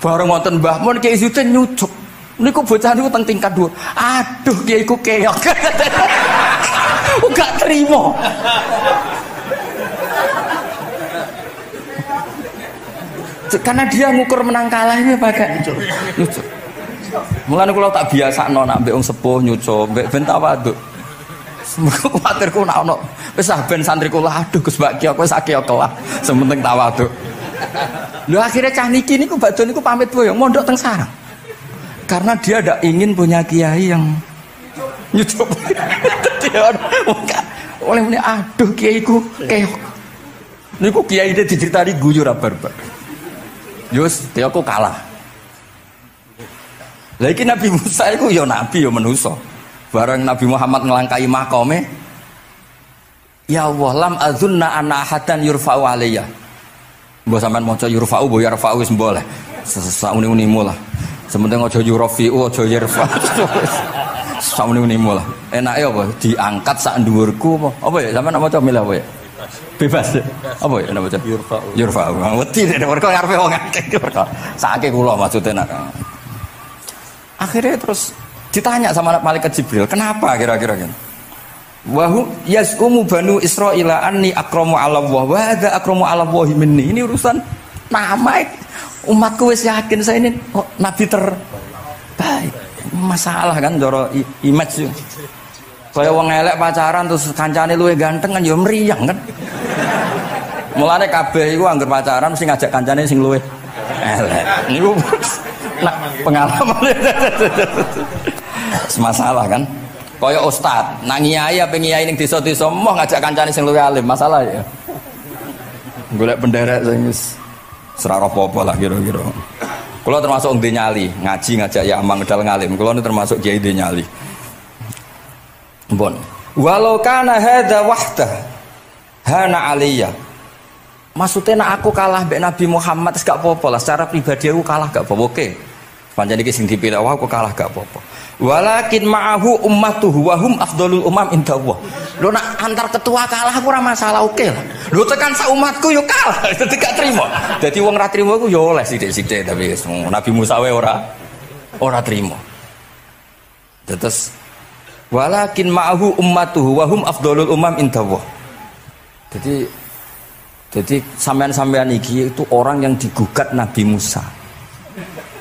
Bareng wonten Mbah Mun Kiai Izzuddin nyucuk. Niku bocah niku teng tingkat 2. Aduh kiai ku keok. Gak terima. Karena dia ngukur menang kalah ini pakai nyucuk. Mulane kula tak biasakno nak mbek wong sepuh nyucuk, mbek ben tawaduk. Semoga kuwatirku nak ono wis ben santri kula aduh Gus Mbak Ki aku wis akeh kelah, sementing tawaduk. Lho akhirnya cah niki niku badhe niku pamit boyong mondok teng sarang. Karena dia ndak ingin punya kiai yang nyucuk. Dia oleh muni aduh kiaiku keok. Niku kiai iki diceritani guyu ra barbar. Yus, dia aku kalah. Lagi Nabi Musa itu ya Nabi ya manusia. Bareng Nabi Muhammad ngelangkai makome. Ya Allah, lam azunna anna ahadan yurfa'u alayya. Mbok sampean maca yurfa'u bo yarfa'u wis boleh. Sauni-unimu lah. Sementing aja yurafi'u aja yarfa'. Sauni-unimu lah. Enake apa? Diangkat sak dhuwurku apa? Apa ya sampean maca milih apa ya? Bebas apa ya nama baca yurfa'u wedi nek mergo ngarepe wong akeh sakake kula maksudnya nak akhirnya terus ditanya sama malaikat Jibril kenapa kira-kira kan wahu yasumu banu Israila anni akramu 'ala Allah wa hadza akramu 'ala Allah minni ini urusan nama umatku wis yakin saya ini nabi terbaik. Masalah kan cara image yo. Kaya wong elek pacaran terus kancane luwih ganteng kan ya mriyang kan. Mulane kabeh iku anggere pacaran mesti ngajak kancane sing luwih elek. Niku nah, pengalaman. Masalah kan. Kaya ustaz, nang kiai apa kiai ning desa-desa moh ngajak kancane sing luwih alim, masalah ya. Golek penderek sing wis ora apa-apa lah kira-kira. Kula termasuk ndek nyali, ngaji ngajak ya amang ngedal ngalim. Kula nu termasuk kiai ndek nyali. Mbon. Walau kana hadza wahda hana aliyya. Maksudnya nak aku kalah mbek Nabi Muhammad wis gak apa-apa lah, secara pribadi aku kalah gak apa-apa. Oke. Pancen iki sing dipilih aku kalah gak apa-apa. Walakin ma'ahu ummatuhu wa hum afdhalul umam indallah. Lho nak antar ketua kalah aku ora masalah, oke lah. Lho tekan sak umatku yo kalah, dadi gak trimo. Dadi wong ra trimo iku yo oleh sithik-sithik tapi Nabi Musa wae ora trimo. Terus walakin ma'ahu ummatuhu wa hum afdhalul umam indallah. Jadi sampean-sampean iki itu orang yang digugat Nabi Musa.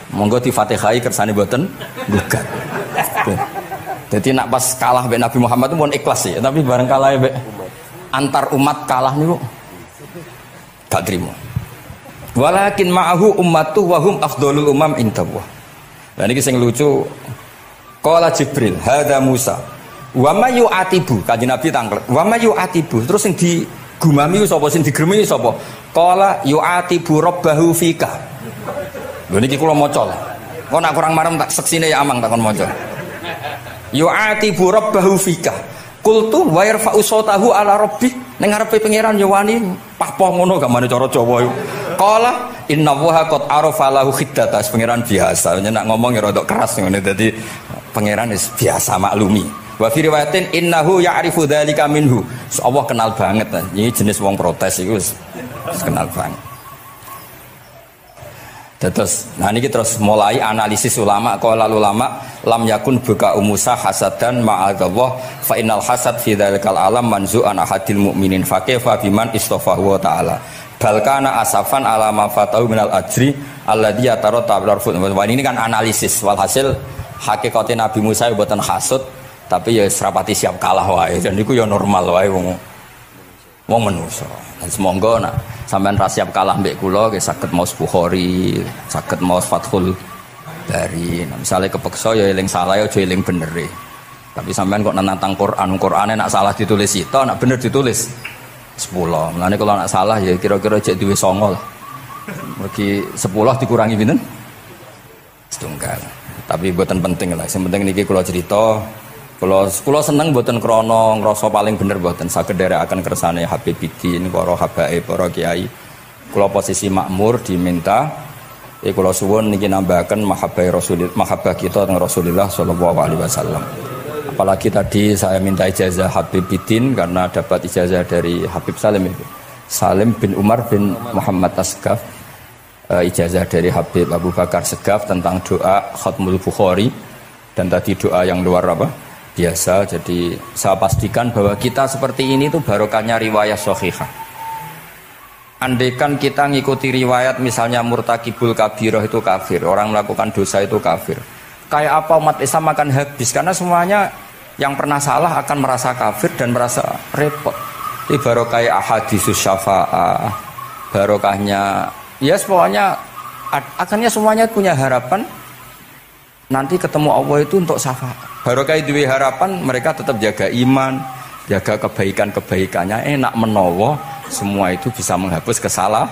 Monggo di Fatihai kersane mboten gugat. Jadi nak pas kalah mbek Nabi Muhammad itu pun ikhlas ya, tapi bareng kalah mbek antar umat kalah niku gak trimo. Walakin ma'ahu ummatuh wa hum afdhalul umam indallah. Lah niki sing lucu. Qala Jibril, hadza Musa. Wa may yu'atibu, kanjeng Nabi tanglet. Wa may yu'atibu, terus sing digumami sapa, sing digremi sapa? Qala yu'atibu rabbahu fika. Lho niki kula maca. Kok nak kurang marem tak seksine ya amang takon maca. Yu'atibu rabbahu fika. Qultu wa yarfa'u sautahu ala rabbi. Ning ngarepe pangeran ya wani pahpoh ngono gak mane cara Jawa iku. Qala innallaha qad arafa lahu khiddata. Pangeran biasa, nak ngomong ya rada keras ngene dadi pangeran wis biasa maklumi. Wa fi riwayatin innahu ya'rifu dzalika minhu. Allah kenal banget. Ini jenis wong protes iku wis kenal banget. Terus, nah ini terus mulai analisis ulama. Qala ulama lam yakun buka Musa hasadan ma'adallah fa innal hasad fi dzalikal alam manzu'an ahadil mu'minin fa kaifa biman istafahu wa ta'ala bal kana asafan ala ma fatahu minal ajri alladhi yatarata bil arfud. Ini kan analisis walhasil hakikate Nabi Musa mboten hasud tapi ya serapati siap kalah wae. Dan niku ya normal wae wong manusa. Dan semoga nak sampean ra siap kalah mbek kula nggih saged maos Bukhari, saged maos Fathul Bari. Nah, misalnya kepeksa ya eling salah ya aja eling bener e. Tapi sampean kok nantang Qur'ane nak salah ditulis sito, nak bener ditulis 10. Mulane kalau nak salah ya kira-kira jek duwe 9 lah. Mergi 10 dikurangi pinten? Setunggal. Tapi mboten penting lah. Sing penting niki kula cerita. Kula seneng mboten krana ngrasa paling bener mboten saged nderekaken kersane Habibidin para habaib para kiai. Kula posisi makmur diminta kula suwun niki nambahaken mahabbah kita teng Rasulullah sallallahu alaihi wasallam. Apalagi tadi saya minta ijazah Habibidin karena dapat ijazah dari Habib Salim itu. Salim bin Umar bin Muhammad Asgaf. Ijazah dari Habib Abu Bakar Segaf tentang doa Khatmul Bukhari dan tadi doa yang luar biasa. Jadi saya pastikan bahwa kita seperti ini tuh barokahnya riwayat sahihah. Andaikan kita ngikuti riwayat misalnya murtakibul kabirah itu kafir, orang melakukan dosa itu kafir, kayak apa umat Islam akan habis karena semuanya yang pernah salah akan merasa kafir dan merasa repot. Ini barokah ahaditsus syafa'ah, barokahnya ya pokoknya akhirnya semuanya punya harapan nanti ketemu Allah itu untuk syafaat. Barokah duwe harapan mereka tetap jaga iman, jaga kebaikan-kebaikannya, enak menawa semua itu bisa menghapus kesalahan.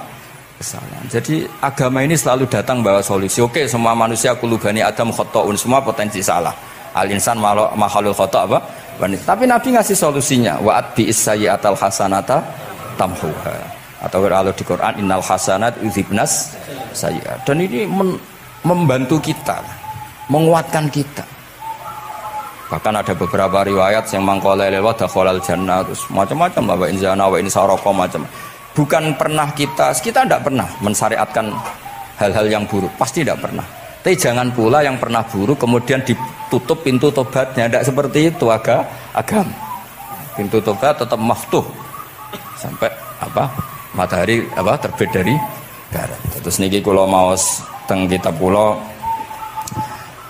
Jadi agama ini selalu datang bawa solusi. Oke, semua manusia kulubani Adam khotoun, semua potensi salah. Al-insan makhluk khoto apa? Tapi Nabi ngasih solusinya. Wa'at bi'is sayyi'atal hasanata tamhuha. Atau kalau di Quran innal hasanat yudhibnas sayyi'at. Dan ini membantu kita, menguatkan kita. Bahkan ada beberapa riwayat yang mangqala lil wadakhalal jannah terus macam-macam lah wa in zana wa in sarqa macam. Bukan pernah kita tidak pernah mensyariatkan hal-hal yang buruk, pasti tidak pernah. Tapi jangan pula yang pernah buruk kemudian ditutup pintu tobatnya, tidak seperti itu agama. Pintu tobat tetap maftuh sampai matahari terbit dari barat. Terus niki kula maos teng kitab kula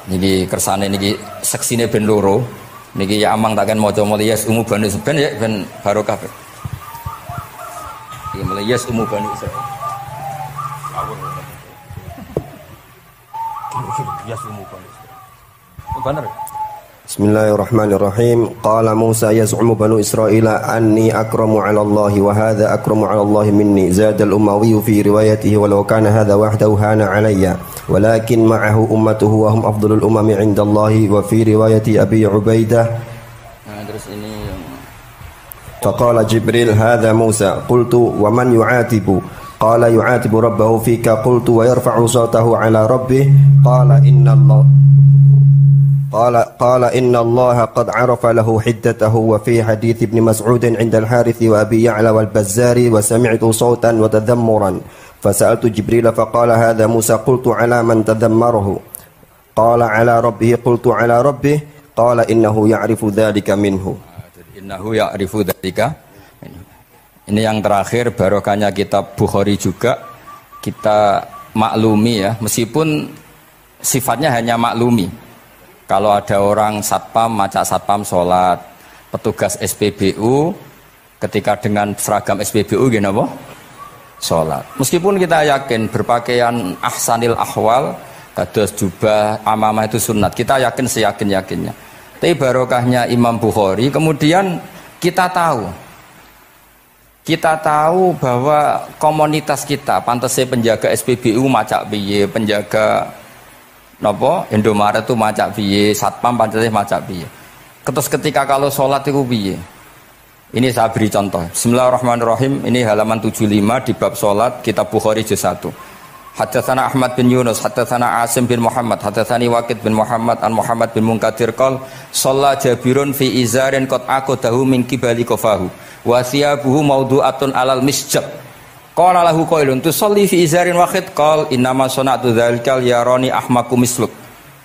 niki kersane niki seksine ben loro. Niki ya amang takkan maca Yas Umu Bani Seben ya ben barokah. Iki mulai Yas Umu Bani Seben. Yas Umu Bani Seben. Bener. Bismillahirrahmanirrahim. Qala Musa yaz'umu banu Israila anni akramu 'ala Allah wa hadha akramu 'ala Allah minni. Zada al-Umawi fi riwayatihi walau kana hadha wahdahu hana 'alayya walakin ma'ahu ummatuhu wa hum afdalul umami 'inda Allah wa fi riwayati Abi Ubaidah. Nah, terus ini faqala Jibril hadha Musa qultu wa man yu'atibu qala yu'atibu rabbahu fika qultu wa yarfa'u sawtahu 'ala rabbih qala inna Allah قال إن الله قد عرف له حدته وفي حديث ابن مسعود عند الحارث وأبي يعلى والبزار وسمعت صوتا وتذمرا فسألت جبريل فقال هذا موسى قلت على من تذمره قال على ربه قلت على ربه قال إنه يعرف ذلك منه Ini yang terakhir barokahnya kitab Bukhari juga kita maklumi ya, meskipun sifatnya hanya maklumi. Kalau ada orang satpam, macak satpam sholat, petugas SPBU ketika dengan seragam SPBU gini apa? Sholat. Meskipun kita yakin berpakaian ahsanil ahwal, kados jubah, amamah itu sunat. Kita yakin seyakin-yakinnya. Tapi barokahnya Imam Bukhari, kemudian kita tahu bahwa komunitas kita, pantasnya penjaga SPBU macak piye, penjaga napa Indomaret itu macak piye, satpam pancete macak piye. Terus ketika kalau sholat itu piye? Ini saya beri contoh. Bismillahirrahmanirrahim. Ini halaman 75 di bab sholat kitab Bukhari juz 1. Haddatsana Ahmad bin Yunus, haddatsana Asim bin Muhammad, haddatsani Waqid bin Muhammad an Muhammad bin Munkadir qol shalla Jabirun fi izarin qad aqadahu min qibali qafahu wa thiyabuhu mawdu'atun alal misjab. Qala lahu qailun tusalli fi izarin wahid qal innama sana'tu dzalikal yarani ahmaku misluk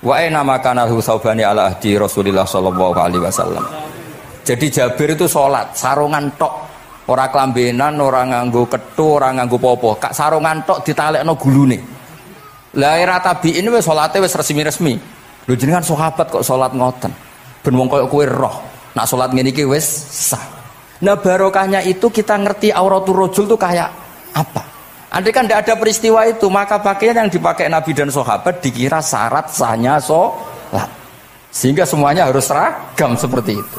wa aina ma kana lahu saubani ala ahdi Rasulillah sallallahu alaihi wasallam. Jadi Jabir itu salat sarungan tok, ora klambenan, ora nganggo kethu, ora nganggo popo, kak sarungan tok ditalekno gulune. Lah era tabi'in wis salate wis resmi-resmi. Lho jenengan sahabat kok salat ngoten. Ben wong koyo kowe roh, nak salat ngene iki wis sah. Nah barokahnya itu kita ngerti auratul rajul itu kayak apa? Andai kan tidak ada peristiwa itu, maka pakaian yang dipakai Nabi dan sahabat dikira syarat sahnya sholat, sehingga semuanya harus seragam seperti itu.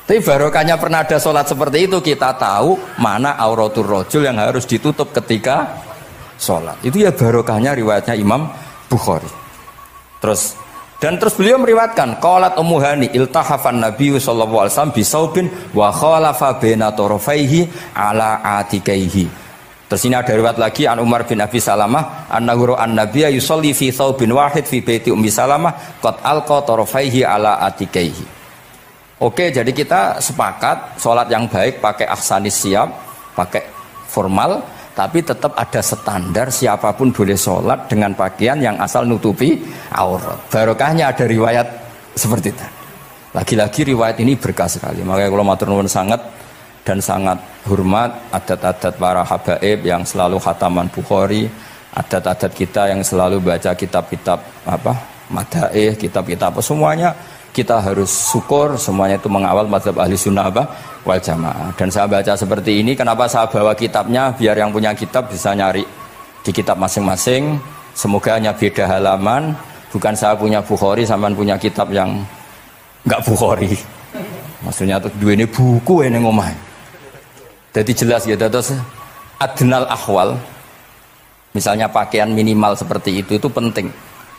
Tapi barokahnya pernah ada sholat seperti itu, kita tahu mana auratul rajul yang harus ditutup ketika sholat. Itu ya barokahnya riwayatnya Imam Bukhari. Terus beliau meriwayatkan qalat Ummu Hani iltahafan Nabi sallallahu alaihi wasallam bisaubin wa khalafa baina tarafaihi ala atikaihi. Terus ini ada riwayat lagi an Umar bin Abi Salamah annahu an-nabiyya yusalli fi saubin wahid fi baiti Ummi Salamah qad alqa tarafaihi ala atikaihi. Oke, jadi kita sepakat sholat yang baik pakai ahsanis siap, pakai formal, tapi tetap ada standar siapapun boleh sholat dengan pakaian yang asal nutupi aurat. Barokahnya ada riwayat seperti itu. Lagi-lagi riwayat ini berkah sekali. Makanya kalau matur nuwun sangat dan sangat hormat adat-adat para habaib yang selalu khataman Bukhari, adat-adat kita yang selalu baca kitab-kitab madaih, kitab-kitab semuanya kita harus syukur, semuanya itu mengawal mazhab ahli sunnah wal jamaah. Dan saya baca seperti ini, kenapa saya bawa kitabnya, biar yang punya kitab bisa nyari di kitab masing-masing. Semoga hanya beda halaman, bukan saya punya Bukhari sampean punya kitab yang enggak Bukhari. Maksudnya tuh dua ini buku ini ngomah. Jadi jelas ya, terus adnal ahwal, misalnya pakaian minimal seperti itu penting.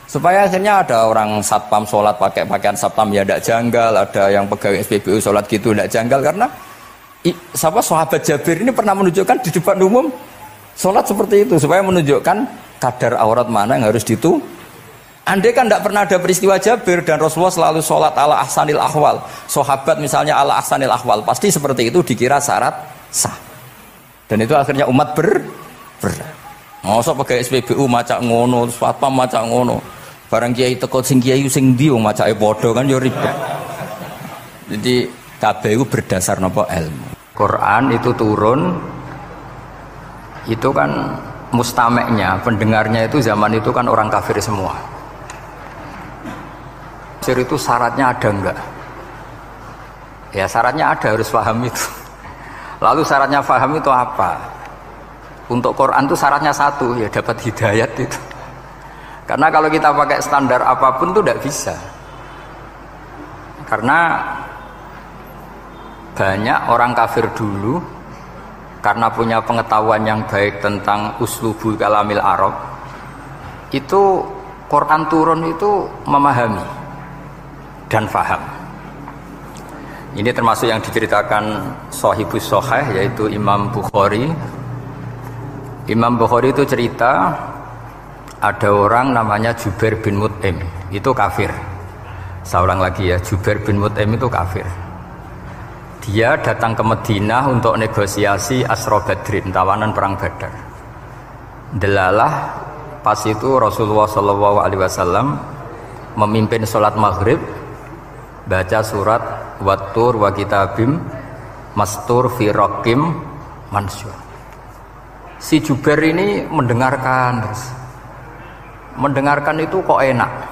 Supaya akhirnya ada orang satpam sholat pakai pakaian satpam ya tidak janggal, ada yang pegawai SPBU sholat gitu tidak janggal, karena sahabat Jabir ini pernah menunjukkan di depan umum sholat seperti itu supaya menunjukkan kadar aurat mana yang harus Andai kan tidak pernah ada peristiwa Jabir dan Rasulullah selalu sholat ala ahsanil ahwal, sahabat misalnya ala ahsanil ahwal, pasti seperti itu dikira syarat sah, dan itu akhirnya umat mosok pegawai SPBU macak ngono, satpam macak ngono. Barang kiai teko sing kiai sing ndi wong macake padha kan ya ribet. Jadi kabeh iku berdasar napa ilmu. Quran itu turun itu kan mustameknya, pendengarnya itu zaman itu kan orang kafir semua. Tafsir itu syaratnya ada enggak? Ya syaratnya ada, harus paham itu. Lalu syaratnya paham itu apa? Untuk Quran itu syaratnya satu, ya dapat hidayat itu. Karena kalau kita pakai standar apapun itu tidak bisa. Karena banyak orang kafir dulu karena punya pengetahuan yang baik tentang uslubul kalamil Arab, itu Quran turun itu memahami dan faham. Ini termasuk yang diceritakan Shahibus Shahih, yaitu Imam Bukhari. Imam Bukhari itu cerita ada orang namanya Jubair bin Mut'im, itu kafir. Saya ulang lagi ya, Jubair bin Mut'im itu kafir. Dia datang ke Madinah untuk negosiasi Asra Badrin, tawanan perang Badar. Delalah pas itu Rasulullah SAW memimpin sholat maghrib, baca surat Wattur wa kitabim mastur fi raqim mansur. Si Jubair ini mendengarkan terus. Mendengarkan itu kok enak.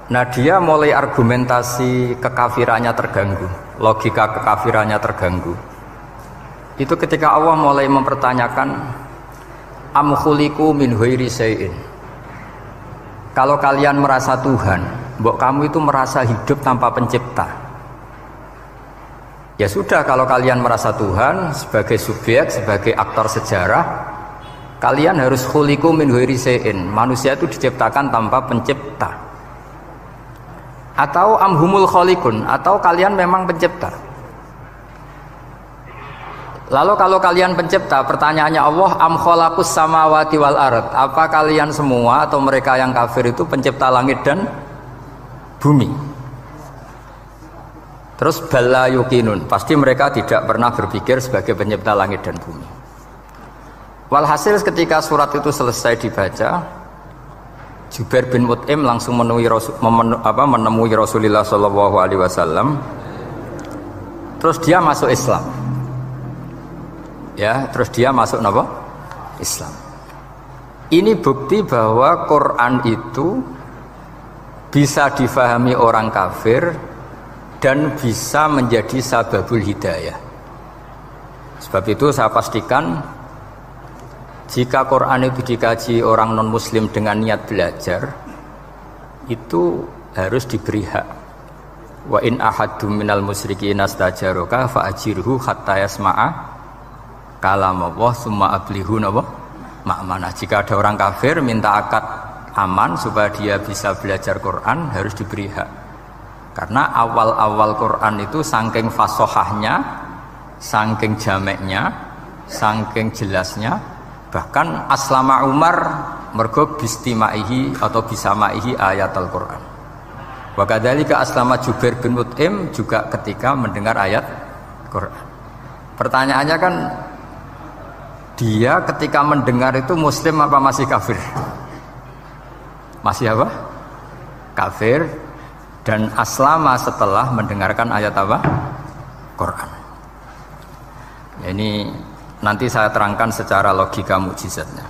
Nah dia mulai argumentasi kekafirannya terganggu, logika kekafirannya terganggu. Itu ketika Allah mulai mempertanyakan am khuliqu min ghairi syai'in. Kalau kalian merasa Tuhan, mbok kamu itu merasa hidup tanpa pencipta. Ya sudah, kalau kalian merasa Tuhan sebagai subjek, sebagai aktor sejarah, kalian harus khuliqu min ghairi syai'in. Manusia itu diciptakan tanpa pencipta. Atau amhumul khaliqun, atau kalian memang pencipta. Lalu kalau kalian pencipta, pertanyaannya Allah, am khalaqus samawati wal ard, apa kalian semua atau mereka yang kafir itu pencipta langit dan bumi? Terus bala yuqinun, pasti mereka tidak pernah berpikir sebagai pencipta langit dan bumi. Walhasil ketika surat itu selesai dibaca, Jubair bin Mut'im langsung menemui Rasulullah SAW. Terus dia masuk Islam. Ya, terus dia masuk apa? Islam. Ini bukti bahwa Quran itu bisa difahami orang kafir dan bisa menjadi sababul hidayah. Sebab itu saya pastikan jika Quran itu dikaji orang non-muslim dengan niat belajar, itu harus diberi hak. Wa in ahadum minal musyrikin astajaroka fa'ajirhu hatta yasma'a kalam Allah summa ablihu ma'manah. Jika ada orang kafir minta akad aman supaya dia bisa belajar Quran, harus diberi hak. Karena awal-awal Quran itu saking fasohahnya, saking jameknya, saking jelasnya, bahkan aslama Umar mergo bistimaihi atau bisamaihi ayat Al-Quran. Wa kadzalika aslama Jubair bin Mut'im juga ketika mendengar ayat Quran. Pertanyaannya kan, dia ketika mendengar itu muslim apa masih kafir? Masih apa? Kafir. Dan aslama setelah mendengarkan ayat apa? Quran. Ini nanti saya terangkan secara logika mukjizatnya.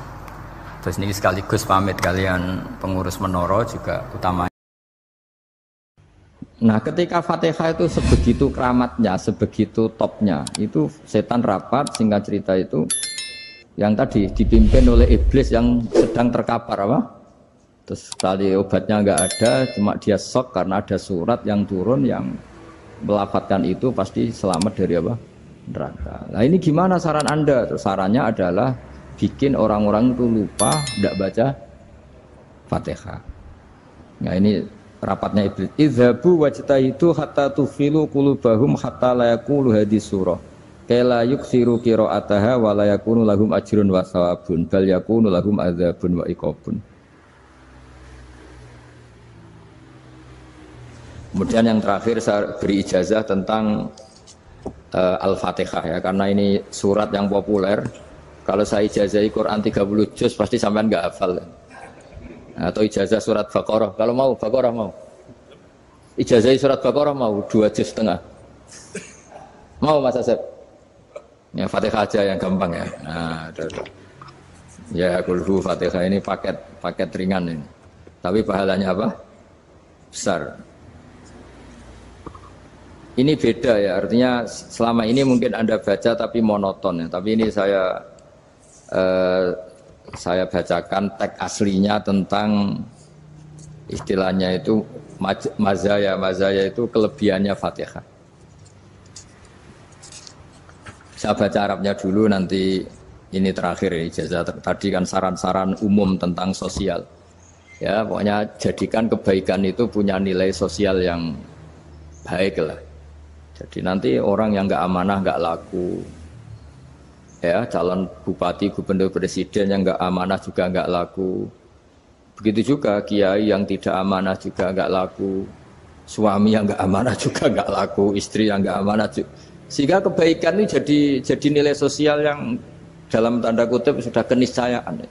Terus ini sekaligus pamit kalian pengurus menara juga utamanya. Nah ketika Fatihah itu sebegitu keramatnya, sebegitu topnya, itu setan rapat, singkat cerita itu yang tadi dipimpin oleh iblis yang sedang terkapar apa? Terus tali obatnya nggak ada, cuma dia shock karena ada surat yang turun yang melafatkan itu pasti selamat dari apa? Neraka. Nah ini gimana saran Anda? Terus sarannya adalah bikin orang-orang itu lupa tidak baca Fatihah. Nah ini rapatnya iblis. Idzabu wajtahidu hatta tufilu qulubahum hatta la yaqulu hadis surah. Kala yuksiru qira'ataha wa la yakunu lahum ajrun wa thawabun bal yakunu lahum adzabun wa iqabun. Kemudian yang terakhir saya beri ijazah tentang Al-Fatihah ya, karena ini surat yang populer. Kalau saya ijazahi Quran 30 juz pasti sampean enggak hafal. Atau ijazah surat Baqarah, kalau mau Baqarah mau. Ijazahi surat Baqarah mau 2 juz setengah. Mau Mas Asep? Ya Fatihah aja yang gampang ya. Nah, Ya, kulhu Fatihah ini paket ringan ini. Tapi pahalanya apa? Besar. Ini beda ya, artinya selama ini mungkin Anda baca tapi monoton ya. Tapi ini saya bacakan teks aslinya tentang istilahnya itu mazaya. Mazaya itu kelebihannya Fatihah. Saya baca Arabnya dulu, nanti ini terakhir ya, ijazah tadi kan saran-saran umum tentang sosial. Ya, pokoknya jadikan kebaikan itu punya nilai sosial yang baik lah. Jadi nanti orang yang nggak amanah nggak laku, ya calon bupati, gubernur, presiden yang nggak amanah juga nggak laku. Begitu juga kiai yang tidak amanah juga nggak laku, suami yang nggak amanah juga nggak laku, istri yang nggak amanah juga. Sehingga kebaikan ini jadi nilai sosial yang dalam tanda kutip sudah keniscayaan.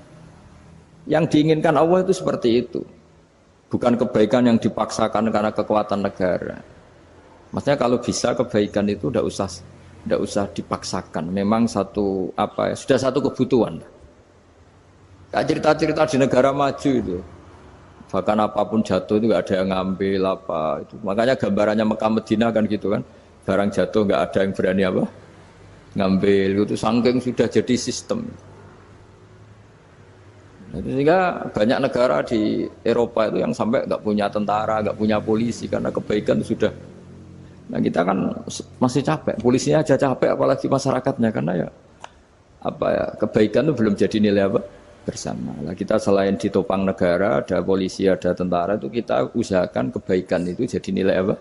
Yang diinginkan Allah itu seperti itu, bukan kebaikan yang dipaksakan karena kekuatan negara. Maksudnya kalau bisa kebaikan itu tidak usah dipaksakan. Memang sudah satu kebutuhan. Kayak cerita-cerita di negara maju itu, bahkan apapun jatuh itu nggak ada yang ngambil apa itu. Makanya gambarannya Mekah Medina kan gitu kan, barang jatuh nggak ada yang berani apa ngambil. Itu saking sudah jadi sistem. Sehingga banyak negara di Eropa itu yang sampai nggak punya tentara, nggak punya polisi karena kebaikan itu sudah. Nah kita kan masih capek, polisinya aja capek apalagi masyarakatnya, karena ya kebaikan itu belum jadi nilai bersama. Nah kita selain ditopang negara, ada polisi, ada tentara, itu kita usahakan kebaikan itu jadi nilai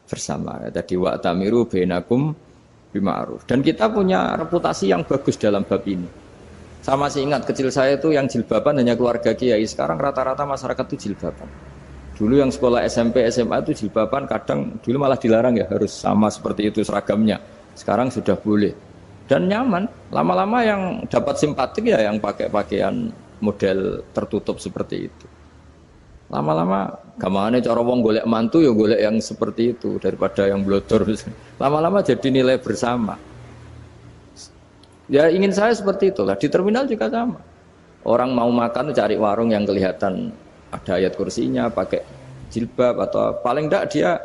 bersama. Tadi wa'tamiru bainakum bima'ruf. Dan kita punya reputasi yang bagus dalam bab ini. Saya masih ingat kecil saya itu yang jilbaban hanya keluarga kiai. Sekarang rata-rata masyarakat itu jilbaban. Dulu yang sekolah SMP, SMA itu jilbaban kadang dulu malah dilarang ya, harus sama seperti itu seragamnya. Sekarang sudah boleh dan nyaman. Lama-lama yang dapat simpatik ya yang pakai pakaian model tertutup seperti itu. Lama-lama gamane cara wong golek mantu ya golek yang seperti itu daripada yang blodor. Lama-lama jadi nilai bersama. Ya ingin saya seperti itulah. Di terminal juga sama. Orang mau makan cari warung yang kelihatan ada ayat kursinya, pakai jilbab, atau paling enggak dia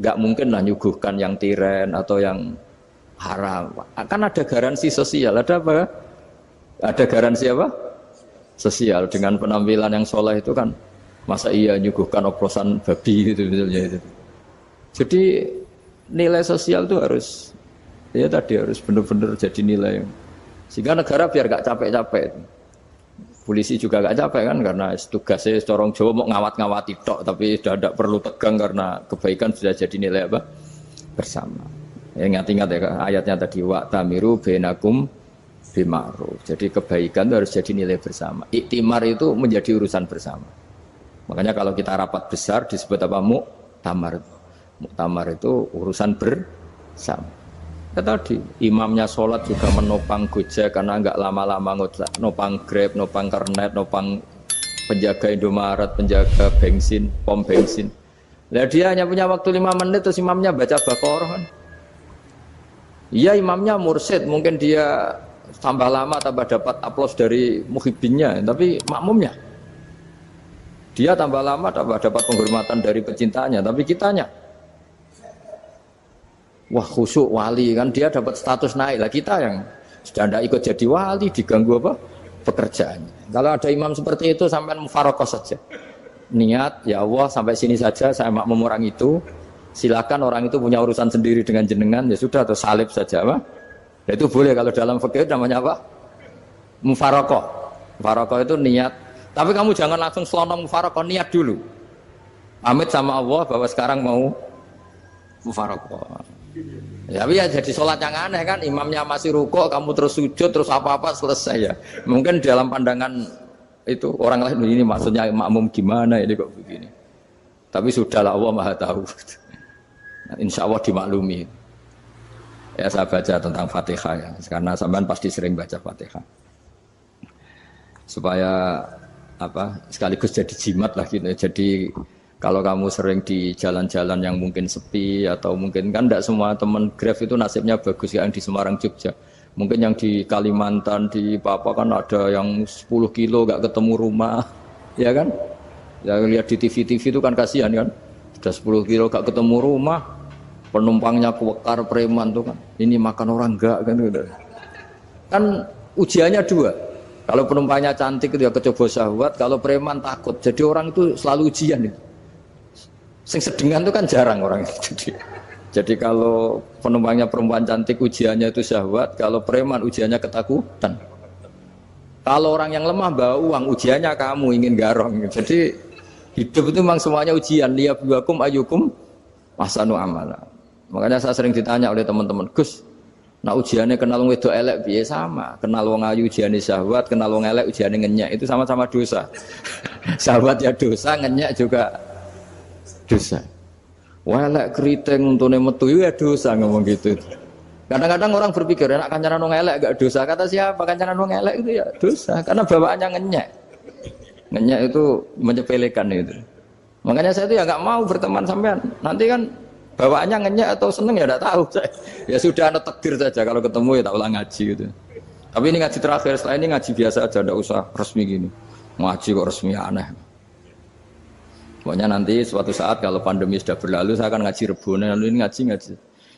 enggak mungkin lah nyuguhkan yang tiren atau yang haram. Kan ada garansi sosial, ada apa? Ada garansi apa? Sosial dengan penampilan yang soleh itu kan, masa iya nyuguhkan oplosan babi gitu misalnya itu. Jadi nilai sosial itu harus benar-benar jadi nilai. Sehingga negara biar enggak capek-capek. Polisi juga gak capek kan, karena tugasnya corong Jawa mau ngawat-ngawati tok, tapi sudah tidak perlu tegang karena kebaikan sudah jadi nilai bersama. Ya, ingat-ingat ya ayatnya tadi, wa'tamiru bainakum bima'ruf. Jadi kebaikan itu harus jadi nilai bersama. Iktimar itu menjadi urusan bersama. Makanya kalau kita rapat besar disebut apa? Muktamar. Muktamar itu urusan bersama. Ya tadi, imamnya sholat juga menopang Gojek karena nggak lama-lama nopang Grab, nopang Kernet, nopang penjaga Indomaret, penjaga bensin, pom bensin. Nah dia hanya punya waktu 5 menit terus imamnya baca Baqarah kan. Iya imamnya mursyid, mungkin dia tambah lama tambah dapat aplaus dari muhibbinnya, tapi makmumnya dia tambah lama tambah dapat penghormatan dari pecintanya, tapi kitanya wah khusyuk wali kan, dia dapat status naik lah. Kita yang sudah tidak ikut jadi wali diganggu apa pekerjaannya. Kalau ada imam seperti itu sampai mufarokoh saja, niat ya Allah sampai sini saja saya makmum orang itu, silakan orang itu punya urusan sendiri dengan jenengan ya sudah, atau salib saja apa. Dan itu boleh kalau dalam fikih namanya apa? Mufarokoh. Mufarokoh itu niat. Tapi kamu jangan langsung selonong mufarokoh, niat dulu. Pamit sama Allah bahwa sekarang mau mufarokoh. Ya, tapi ya jadi sholat yang aneh kan, imamnya masih rukuk, kamu terus sujud, terus apa-apa selesai ya. Mungkin dalam pandangan itu orang lain ini maksudnya makmum gimana ini kok begini. Tapi sudahlah Allah Maha tahu. Nah, insya Allah dimaklumi. Ya saya baca tentang Fatihah ya, karena sampean pasti sering baca Fatihah. Supaya sekaligus jadi jimat lah gitu. Jadi kalau kamu sering di jalan-jalan yang mungkin sepi atau mungkin kan tidak semua teman Grab itu nasibnya bagus yang di Semarang Jogja. Mungkin yang di Kalimantan, di Papua kan ada yang 10 kilo gak ketemu rumah, ya kan? Ya lihat di TV-TV itu kan kasihan kan, sudah 10 kilo gak ketemu rumah, penumpangnya kewekar preman tuh kan, ini makan orang enggak kan? Kan ujiannya dua. Kalau penumpangnya cantik itu ya kecoba syahwat, kalau preman takut. Jadi orang itu selalu ujian itu. Sing sedengan itu kan jarang orang itu. Jadi kalau penumpangnya perempuan cantik ujiannya itu syahwat, kalau preman ujiannya ketakutan. Kalau orang yang lemah bawa uang ujiannya kamu ingin garong. Jadi hidup itu memang semuanya ujian. Liyabluwakum ayyukum ahsanu amala. Makanya saya sering ditanya oleh teman-teman, Gus, nah ujiannya kenal wong wedok elek piye sama? Kenal wong ayu ujiane syahwat, kenal wong elek ujiane ngenyek, itu sama-sama dosa. Syahwat ya dosa, ngenyek juga dosa. Wah elek keriting untune metu ya dosa ngomong gitu. Kadang-kadang orang berpikir enak kancanan wong elek gak dosa. Kata siapa kancanan wong elek itu ya dosa karena bawaannya ngenyek. Ngenyek itu menyepelekan itu. Makanya saya itu ya nggak mau berteman sampean. Nanti kan bawaannya ngenyek atau seneng ya tidak tahu. Ya sudah ada takdir saja kalau ketemu ya tak ulang ngaji gitu. Tapi ini ngaji terakhir, setelah ini ngaji biasa aja, tidak usah resmi gini. Ngaji kok resmi aneh. Pokoknya nanti suatu saat kalau pandemi sudah berlalu saya akan ngaji Rebone, lalu ini ngaji.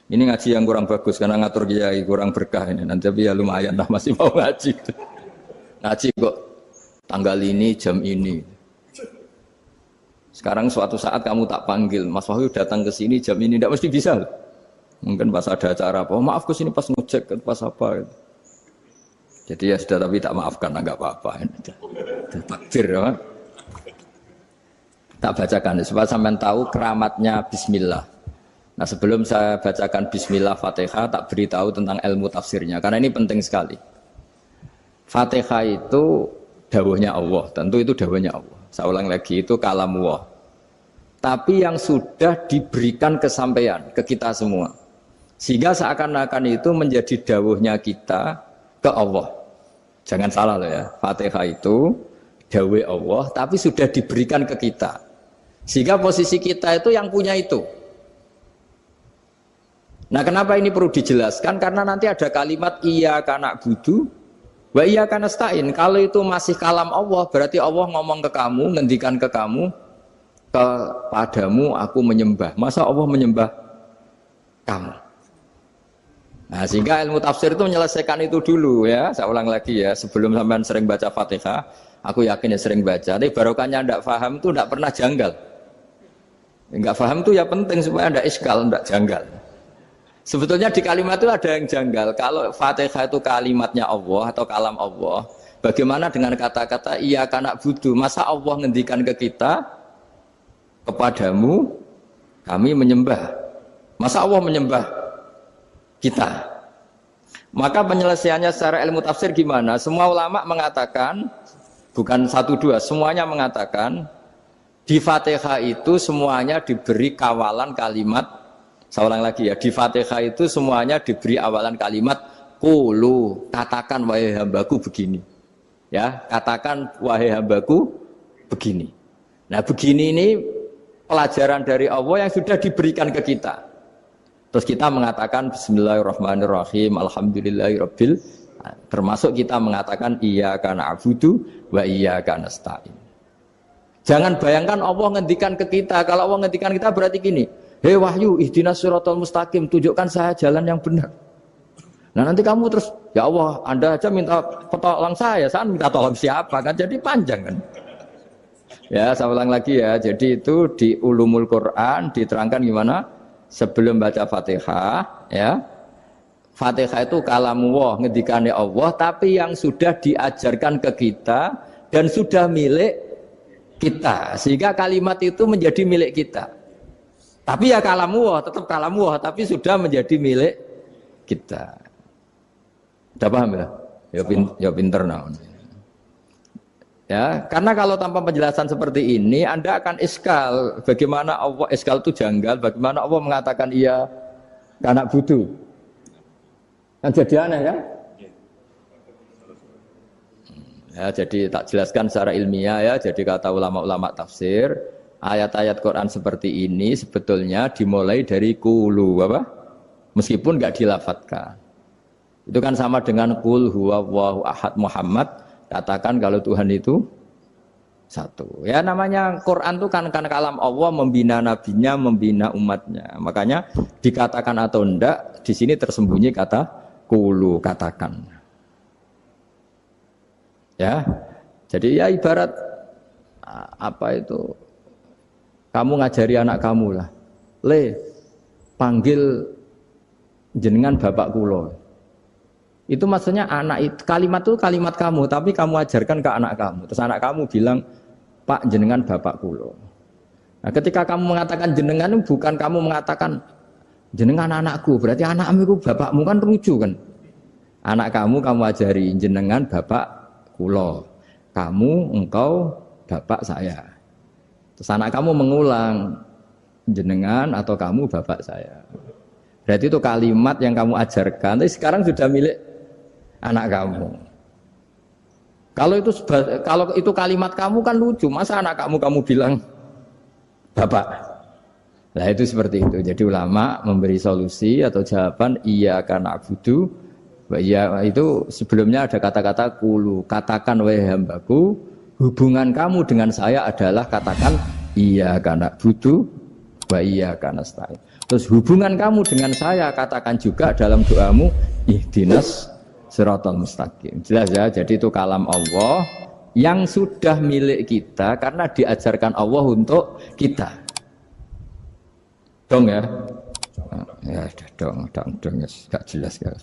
Ini ngaji yang kurang bagus karena ngatur kiai kurang berkah ini. Nanti tapi ya lumayan lah masih mau ngaji. Ngaji kok tanggal ini jam ini. Sekarang suatu saat kamu tak panggil, Mas Wahyu datang ke sini jam ini tidak mesti bisa. Mungkin pas ada acara apa, oh, maaf ke sini pas ngecek pas apa. Gitu. Jadi ya sudah tapi tak maafkan enggak apa-apa. Takdir ya. Tak bacakan supaya sampean tahu keramatnya bismillah. Nah, sebelum saya bacakan bismillah Fatihah tak beritahu tentang ilmu tafsirnya karena ini penting sekali. Fatihah itu dawuhnya Allah, tentu itu dawuhnya Allah. Saya ulang lagi itu kalamullah. Tapi yang sudah diberikan kesampaian ke kita semua. Sehingga seakan-akan itu menjadi dawuhnya kita ke Allah. Jangan salah loh ya. Fatihah itu dawuh Allah tapi sudah diberikan ke kita. Sehingga posisi kita itu yang punya itu. Nah kenapa ini perlu dijelaskan? Karena nanti ada kalimat iyyaka na'budu wa iyyaka nasta'in. Kalau itu masih kalam Allah, berarti Allah ngomong ke kamu, ngendikan ke kamu, kepadamu aku menyembah. Masa Allah menyembah kamu? Nah sehingga ilmu tafsir itu menyelesaikan itu dulu ya. Saya ulang lagi ya, sebelum sampean sering baca Fatihah, aku yakin ya sering baca. Tapi barokahnya tidak paham itu tidak pernah janggal. Enggak paham itu ya penting supaya tidak iskal, tidak janggal. Sebetulnya di kalimat itu ada yang janggal. Kalau Fatihah itu kalimatnya Allah atau kalam Allah, bagaimana dengan kata-kata iyyaka na'budu? Masa Allah ngendikan ke kita, kepadamu kami menyembah. Masa Allah menyembah kita? Maka penyelesaiannya secara ilmu tafsir gimana? Semua ulama mengatakan, bukan satu dua, semuanya mengatakan di Fatihah itu semuanya diberi kawalan kalimat. Saya ulang lagi ya, di Fatihah itu semuanya diberi awalan kalimat qulu, katakan wahai hambaku begini. Ya, katakan wahai hambaku begini. Nah, begini ini pelajaran dari Allah yang sudah diberikan ke kita. Terus kita mengatakan bismillahirrahmanirrahim, alhamdulillahirabbil, termasuk kita mengatakan iyyaka na'budu wa iyyaka nasta'in. Jangan bayangkan Allah ngendikan ke kita. Kalau Allah ngendikan kita berarti gini, hei Wahyu, ihdinas siratal mustaqim, tunjukkan saya jalan yang benar. Nah nanti kamu terus, ya Allah, Anda aja minta tolong saya minta tolong siapa kan? Jadi panjang kan? Ya, saya ulang lagi ya. Jadi itu di Ulumul Quran diterangkan gimana? Sebelum baca Fatihah, ya. Fatihah itu kalamullah, ngendikannya Allah, tapi yang sudah diajarkan ke kita dan sudah milik kita, sehingga kalimat itu menjadi milik kita. Tapi ya kalamullah, tetap kalamullah, tapi sudah menjadi milik kita. Sudah paham ya? Ya pinter nah. Ya, karena kalau tanpa penjelasan seperti ini, Anda akan iskal. Bagaimana Allah iskal itu janggal? Bagaimana Allah mengatakan iya anak butuh? Kan jadi aneh ya? Ya, jadi tak jelaskan secara ilmiah ya. Jadi kata ulama-ulama tafsir, ayat-ayat Quran seperti ini sebetulnya dimulai dari kulu apa? Meskipun nggak dilafatkan. Itu kan sama dengan qul huwallahu ahad Muhammad, katakan kalau Tuhan itu satu. Ya namanya Quran itu kan kalam Allah, membina nabinya, membina umatnya. Makanya dikatakan atau enggak, di sini tersembunyi kata qulu, katakan. Ya. Jadi ya ibarat apa itu? Kamu ngajari anak kamu lah. Le, panggil jenengan bapak kulo. Itu maksudnya anak itu, kalimat itu kalimat kamu, tapi kamu ajarkan ke anak kamu. Terus anak kamu bilang, Pak jenengan bapak kulo. Nah, ketika kamu mengatakan jenengan, bukan kamu mengatakan jenengan anakku, berarti anakmu itu bapakmu, kan lucu kan? Anak kamu ajari jenengan bapak kulo. Kamu, engkau, bapak saya. Terus anak kamu mengulang, jenengan atau kamu bapak saya. Berarti itu kalimat yang kamu ajarkan, tapi sekarang sudah milik anak kamu. Kalau itu kalimat kamu kan lucu, masa anak kamu bilang bapak. Nah itu seperti itu. Jadi ulama memberi solusi atau jawaban iyyaka na'budu wa iya, itu sebelumnya ada kata-kata qulu, katakan wahai hambaku, hubungan kamu dengan saya adalah katakan iyyaka na'budu wa iyyaka nasta'in. Terus hubungan kamu dengan saya katakan juga dalam doamu ihdinas siratal mustaqim. Jelas ya, jadi itu kalam Allah yang sudah milik kita karena diajarkan Allah untuk kita. Dong ya? Ya dong, gak jelas gak.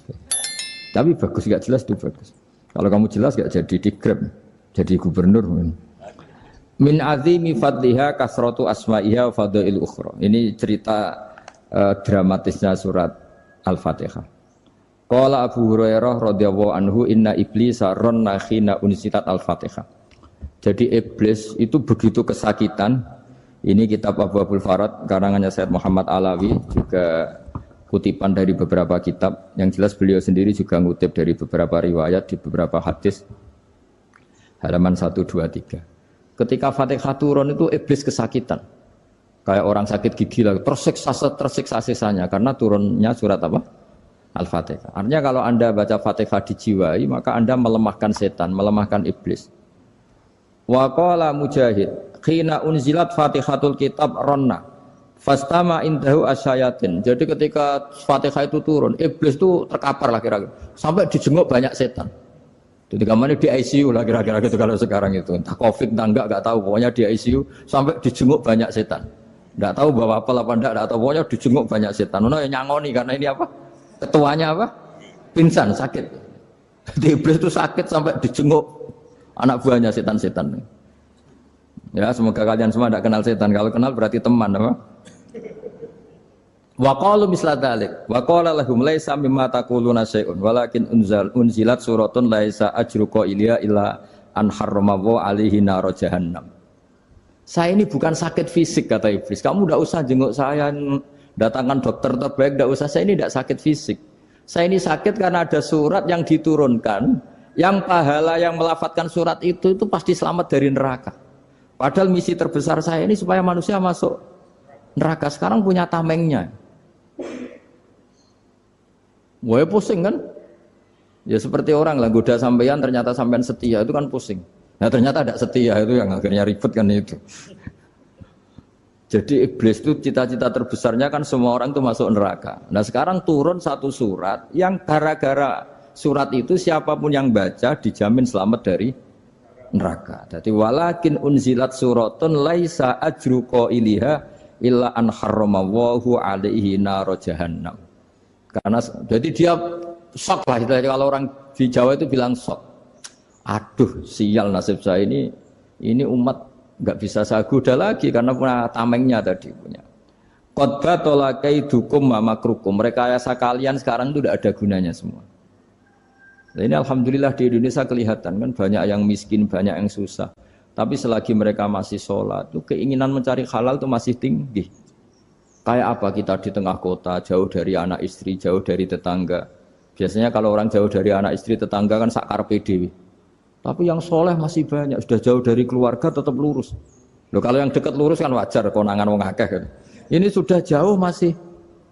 Tapi bagus, gak jelas itu bagus. Kalau kamu jelas gak jadi digrab, jadi gubernur. Min azimi fadliha kasratu asma'iha wa fadail ukhra. Ini cerita dramatisnya surat Al-Fatihah. Qala Abu Hurairah radhiyallahu anhu inna iblisa ranna khina unsitat Al-Fatihah. Jadi iblis itu begitu kesakitan. Ini kitab Abwaabul Farad karangannya Sayyid Muhammad Alawi, juga kutipan dari beberapa kitab. Yang jelas beliau sendiri juga ngutip dari beberapa riwayat di beberapa hadis. Halaman 1, 2, 3. Ketika Fatihah turun itu iblis kesakitan. Kayak orang sakit gigi lah, tersiksa sisanya karena turunnya surat apa? Al-Fatihah. Artinya kalau Anda baca Fatihah dijiwai, maka Anda melemahkan setan, melemahkan iblis. Wa qala Mujahid, khina unzilat Fatihatul Kitab ronna fastama indahu asyayatin. Jadi ketika Fatihah itu turun, iblis itu terkapar lah kira-kira. Sampai dijenguk banyak setan. Jadi kemana di ICU lah kira-kira gitu kalau sekarang itu. Entah COVID entah enggak tahu, pokoknya di ICU sampai dijenguk banyak setan. Enggak tahu bawa apa enggak tahu, pokoknya dijenguk banyak setan. Ono yang nyangoni karena ini apa? Ketuanya apa? Pingsan, sakit. Jadi iblis itu sakit sampai dijenguk anak buahnya setan-setan. Ya, semoga kalian semua tidak kenal setan. Kalau kenal berarti teman, apa? Wa qalu misla dzalik. Wa qala lahum laisa mimma taquluna syai'un walakin unzilat suratun laisa ajruqa ilya illa an harramahu alaihi nar jahannam. Saya ini bukan sakit fisik kata iblis. Kamu tidak usah jenguk saya, datangkan dokter terbaik, tidak usah. Saya ini tidak sakit fisik. Saya ini sakit karena ada surat yang diturunkan, yang pahala yang melafatkan surat itu pasti selamat dari neraka. Padahal misi terbesar saya ini supaya manusia masuk neraka. Sekarang punya tamengnya. Wah pusing kan? Ya seperti orang lah, goda sampean ternyata sampean setia, itu kan pusing. Nah ternyata tidak setia, itu yang akhirnya ribet kan itu. Jadi iblis itu cita-cita terbesarnya kan semua orang itu masuk neraka. Nah sekarang turun satu surat yang gara-gara surat itu siapapun yang baca dijamin selamat dari neraka. Jadi walakin unzilat suratun laisa ajru qailiha illa an harramahu alaihi nar jahannam. Karena jadi dia shock lah, kalau orang di Jawa itu bilang shock. Aduh sial nasib saya ini umat nggak bisa saya goda lagi karena punya tamengnya tadi punya. Qad tolakaidukum wa makrukum. Rekayasa kalian sekarang itu tidak ada gunanya semua. Nah, ini alhamdulillah di Indonesia kelihatan kan banyak yang miskin, banyak yang susah. Tapi selagi mereka masih sholat, itu keinginan mencari halal itu masih tinggi. Kayak apa kita di tengah kota, jauh dari anak istri, jauh dari tetangga. Biasanya kalau orang jauh dari anak istri, tetangga kan sakar PDW. Tapi yang soleh masih banyak, sudah jauh dari keluarga tetap lurus. Loh, kalau yang dekat lurus kan wajar, konangan wong akeh kan. Ini sudah jauh masih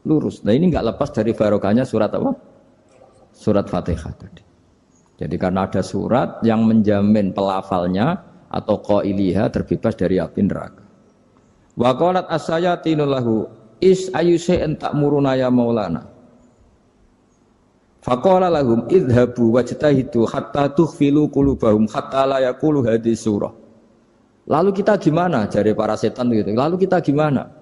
lurus. Nah ini nggak lepas dari barokahnya surat apa? surat Fatihah tadi. Jadi karena ada surat yang menjamin pelafalnya atau qailiha terbebas dari api neraka. Wa qalat as-sayatinu lahu is ayyusai'in ta'muruna ya maulana. Faqala lahum idhabu wajtahidu hatta tukhfilu qulubahum hatta la yaqulu hadhihi surah. Lalu kita gimana? Jari para setan gitu. Lalu kita gimana?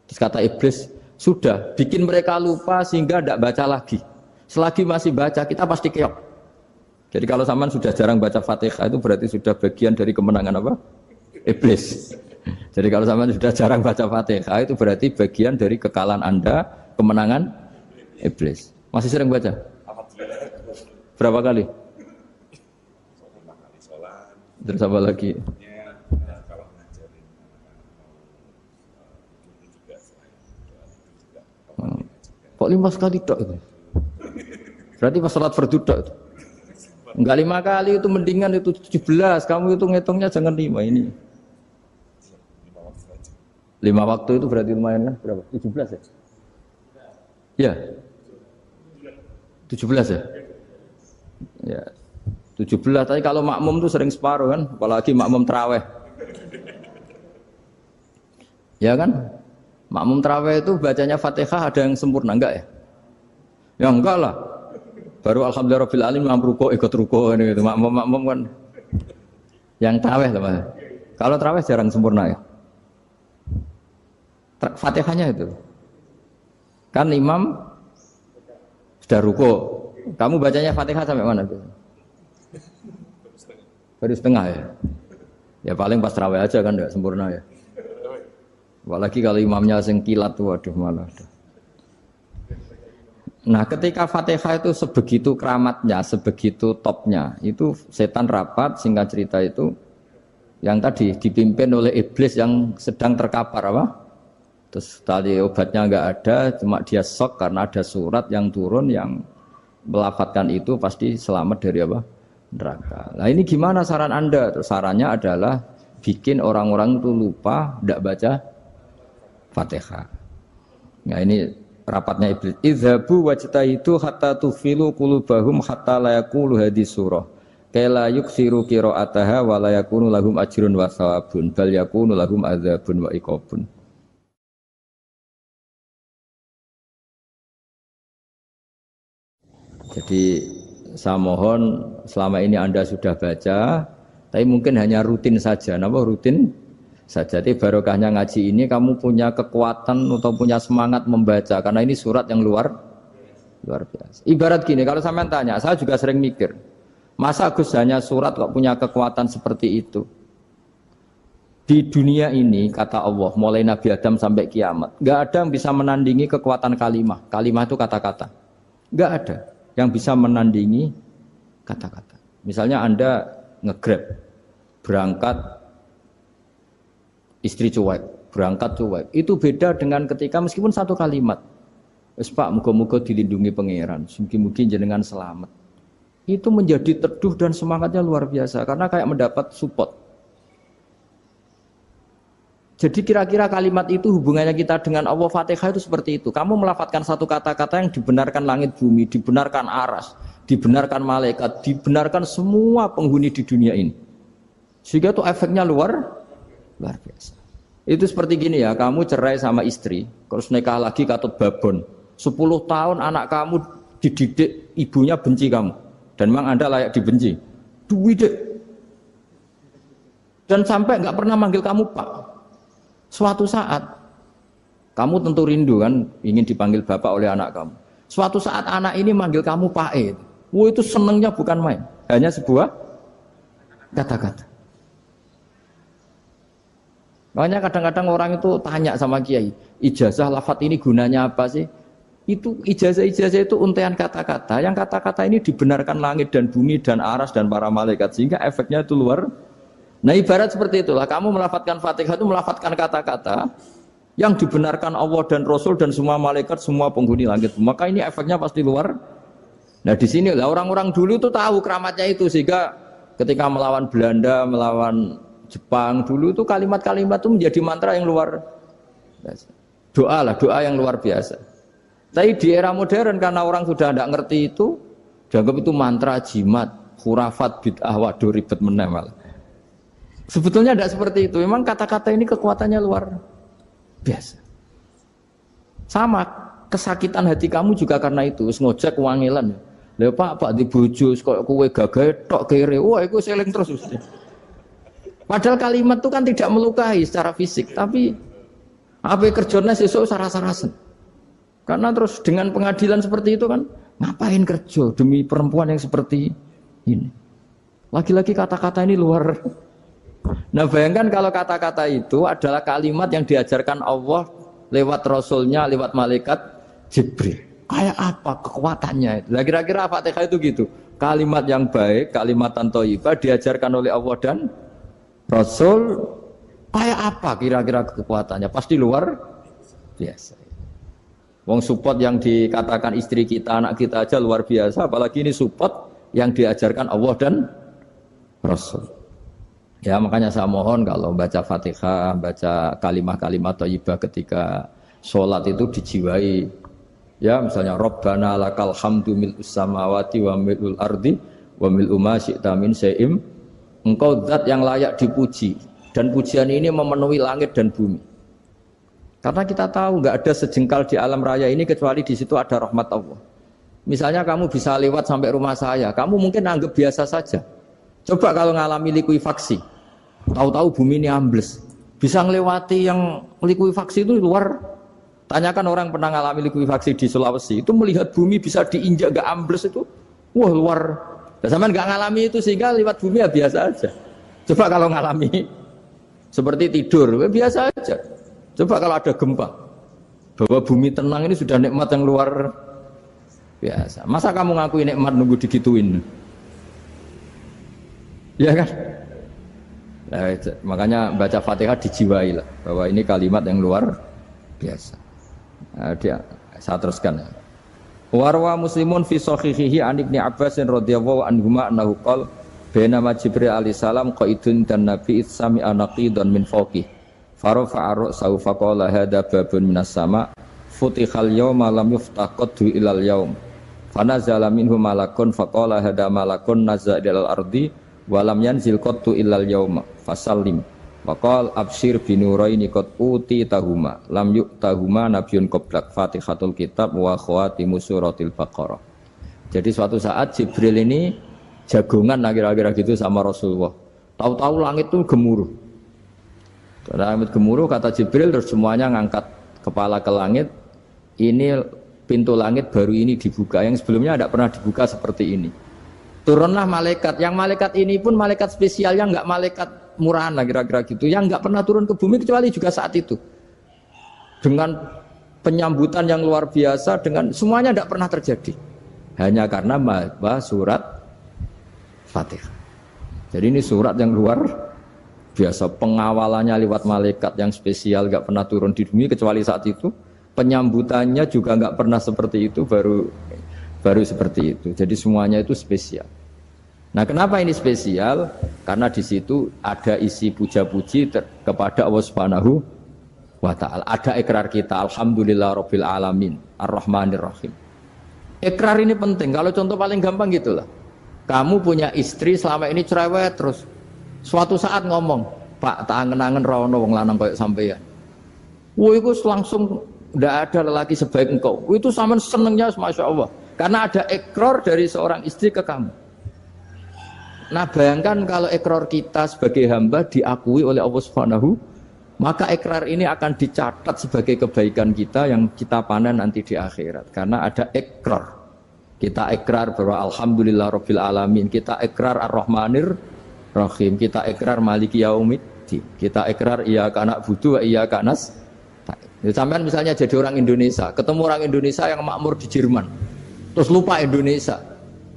Terus kata iblis, sudah bikin mereka lupa sehingga tidak baca lagi. Selagi masih baca kita pasti keok. Jadi kalau sampean sudah jarang baca Fatihah itu berarti sudah bagian dari kemenangan apa? Iblis. Jadi kalau sampean sudah jarang baca Fatihah itu berarti bagian dari kekalahan Anda, kemenangan Iblis. Masih sering baca? Berapa kali? Terus apa lagi? Kok 5 kali tok itu? Berarti pas sholat fardu tok itu. Enggak 5 kali itu mendingan itu 17. Kamu itu ngitungnya jangan 5 ini. 5 waktu itu berarti lumayan kan? Berapa? 17 ya? Ya. 17 ya? Ya. 17 tapi kalau makmum tuh sering separuh kan, apalagi makmum tarawih. Ya kan? Makmum tarawih itu bacanya Fatihah ada yang sempurna enggak ya? Ya enggak lah. Baru alhamdulillahirabbil alamin ruko ikut ruko gitu. Makmum kan yang tarawih teman. Kalau tarawih jarang sempurna ya. Fatihahnya itu. Kan imam sudah ruko. Kamu bacanya Fatihah sampai mana tuh? Baru setengah ya. Ya paling pas tarawih aja kan enggak sempurna ya. Apalagi kalau imamnya sing kilat tuh waduh malah. Nah ketika Fatihah itu sebegitu keramatnya, sebegitu topnya, itu setan rapat, singkat cerita itu yang tadi dipimpin oleh iblis yang sedang terkapar apa? Terus tadi obatnya enggak ada, cuma dia shock karena ada surat yang turun yang melafatkan itu pasti selamat dari apa? Neraka. Nah ini gimana saran Anda? Terus sarannya adalah bikin orang-orang itu lupa, tidak baca Fatihah. Nah ini rapatnya iblis. Idzabu wajtahidu hatta tufilu qulubahum hatta la yaqulu hadhihi surah. Kala yuksiru qira'ataha wa la yakunu lahum ajrun wa thawabun bal yakunu lahum adzabun wa iqabun. Jadi saya mohon selama ini Anda sudah baca, tapi mungkin hanya rutin saja. Napa rutin saja? Jadi barokahnya ngaji ini kamu punya kekuatan atau punya semangat membaca karena ini surat yang luar biasa. Ibarat gini, kalau sampean tanya, saya juga sering mikir, masa Gus hanya surat kok punya kekuatan seperti itu? Di dunia ini kata Allah, mulai Nabi Adam sampai kiamat, nggak ada yang bisa menandingi kekuatan kalimah. Kalimah itu kata-kata, nggak ada yang bisa menandingi kata-kata. Misalnya Anda nge-grab, berangkat istri cuek, berangkat cuek. Itu beda dengan ketika meskipun satu kalimat. Wes Pak, muga-muga dilindungi pangeran, mugi-mugi jenengan selamat. Itu menjadi teduh dan semangatnya luar biasa karena kayak mendapat support. Jadi kira-kira kalimat itu hubungannya kita dengan Allah Fatihah itu seperti itu. Kamu melafadzkan satu kata-kata yang dibenarkan langit bumi, dibenarkan aras, dibenarkan malaikat, dibenarkan semua penghuni di dunia ini. Sehingga itu efeknya luar biasa. Itu seperti gini ya, kamu cerai sama istri, terus nikah lagi katut babon. 10 tahun anak kamu dididik, ibunya benci kamu. Dan memang Anda layak dibenci. Duwidek. Dan sampai nggak pernah manggil kamu Pak. Suatu saat, kamu tentu rindu kan, ingin dipanggil Bapak oleh anak kamu. Suatu saat anak ini manggil kamu Pak E. Wah itu senengnya bukan main. Hanya sebuah kata-kata. Makanya kadang-kadang orang itu tanya sama kiai, ijazah lafadz ini gunanya apa sih? Itu ijazah-ijazah itu untaian kata-kata. Yang kata-kata ini dibenarkan langit dan bumi dan aras dan para malaikat sehingga efeknya itu luar. Nah ibarat seperti itulah. Kamu melafadzkan Fatihah itu melafadzkan kata-kata yang dibenarkan Allah dan Rasul dan semua malaikat, semua penghuni langit. Maka ini efeknya pasti luar. Nah di sini lah orang-orang dulu itu tahu keramatnya itu sehingga ketika melawan Belanda, melawan Jepang dulu itu kalimat-kalimat itu menjadi mantra yang luar biasa. Doa lah, doa yang luar biasa. Tapi di era modern karena orang sudah tidak ngerti itu, Dianggap itu mantra, jimat, khurafat, bid'ah, waduh ribet meneh malah. Sebetulnya tidak seperti itu. Memang kata-kata ini kekuatannya luar biasa. Sama kesakitan hati kamu juga karena itu. Wis ngojek wangilan. Lha Pak di bojo kok kowe gagah tok kere. Wah, iku seling terus mesti. Padahal kalimat itu kan tidak melukai secara fisik, tapi apa kerjanya sesuk saras-sarasen. Karena terus dengan pengadilan seperti itu kan ngapain kerja demi perempuan yang seperti ini. Lagi-lagi kata-kata ini luar. Nah bayangkan kalau kata-kata itu adalah kalimat yang diajarkan Allah lewat Rasulnya, lewat malaikat Jibril. Kayak apa kekuatannya? Nah, kira-kira Fatihah itu gitu. Kalimat yang baik, kalimat thayyibah diajarkan oleh Allah dan Rasul. Kayak apa kira-kira kekuatannya? Pasti luar biasa. Wong support yang dikatakan istri kita, anak kita aja luar biasa. Apalagi ini support yang diajarkan Allah dan Rasul. Ya makanya saya mohon kalau baca Fatihah, baca kalimat-kalimat thayyibah ketika sholat itu dijiwai. Ya misalnya Rabbana lakal hamdu mil'us samawati wa mil'ul ardi wa mil'u ma syi'ta min syai'im. Engkau zat yang layak dipuji dan pujian ini memenuhi langit dan bumi. Karena kita tahu nggak ada sejengkal di alam raya ini kecuali di situ ada rahmat Allah. Misalnya kamu bisa lewat sampai rumah saya, kamu mungkin anggap biasa saja. Coba kalau ngalami likuifaksi, tahu-tahu bumi ini ambles, bisa ngelewati yang likuifaksi itu luar. Tanyakan orang pernah ngalami likuifaksi di Sulawesi, itu melihat bumi bisa diinjak gak ambles itu, wah luar. Dan sampean gak ngalami itu sehingga lewat bumi ya biasa aja. Coba kalau ngalami seperti tidur, ya biasa aja. Coba kalau ada gempa, bahwa bumi tenang ini sudah nikmat yang luar biasa. Masa kamu ngakui nikmat nunggu digituin? Ya kan? Nah, makanya baca Fatihah dijiwai lah bahwa ini kalimat yang luar biasa. Nah, saya teruskan. Warwa Muslimun fi sahihihi an Ibnu Abbas radhiyallahu anhuma annahu qala bainama Jibril alaihi salam qaidun dan Nabi sami anaqidan min fawqih farafa'a ra'sahu faqala hadza babun minas sama futihal yawma lam yuftah qaddu ilal yaum fanazala minhu malakun faqala hadza malakun nazza ilal ardi walam yanzil qattu illal yauma fasallim waqal absyir binuraini qad uti tahuma lam yu'tahuma nabiyyun qablak Fatihatul kitab wa khawatimus suratil baqarah. Jadi suatu saat Jibril ini jagongan kira-kira gitu sama Rasulullah. Tahu-tahu langit itu gemuruh. Langit gemuruh kata Jibril terus semuanya ngangkat kepala ke langit. Ini pintu langit baru ini dibuka yang sebelumnya tidak pernah dibuka seperti ini. Turunlah malaikat, yang malaikat ini pun malaikat spesial yang nggak malaikat murahan lah kira-kira gitu, yang nggak pernah turun ke bumi kecuali juga saat itu. Dengan penyambutan yang luar biasa, dengan semuanya tidak pernah terjadi. Hanya karena surat Fatihah. Jadi ini surat yang luar biasa, pengawalannya lewat malaikat yang spesial nggak pernah turun di bumi kecuali saat itu. Penyambutannya juga nggak pernah seperti itu, baru seperti itu. Jadi semuanya itu spesial. Nah, kenapa ini spesial? Karena di situ ada isi puja-puji kepada Allah Subhanahu wa ta'ala. Ada ikrar kita, alhamdulillahirabbil alamin, arrahmanir rahim. Ikrar ini penting. Kalau contoh paling gampang gitulah. Kamu punya istri selama ini cerewet terus. Suatu saat ngomong, "Pak, tak angen-angen ra ono wong lanang koyo sampeyan." Wah, itu langsung tidak ada lelaki sebaik engkau. Itu sampean senengnya Masya Allah. Karena ada ikrar dari seorang istri ke kamu. Nah bayangkan kalau ikrar kita sebagai hamba diakui oleh Allah Subhanahu, maka ikrar ini akan dicatat sebagai kebaikan kita yang kita panen nanti di akhirat. Karena ada ikrar. Kita ikrar bahwa alhamdulillahirabbil alamin, kita ikrar ar-rahmanir rahim, kita ikrar maliki yaumiddin, kita ikrar iyyaka na'budu wa iyyaka nasta'in. Sampean misalnya jadi orang Indonesia, ketemu orang Indonesia yang makmur di Jerman, terus lupa Indonesia.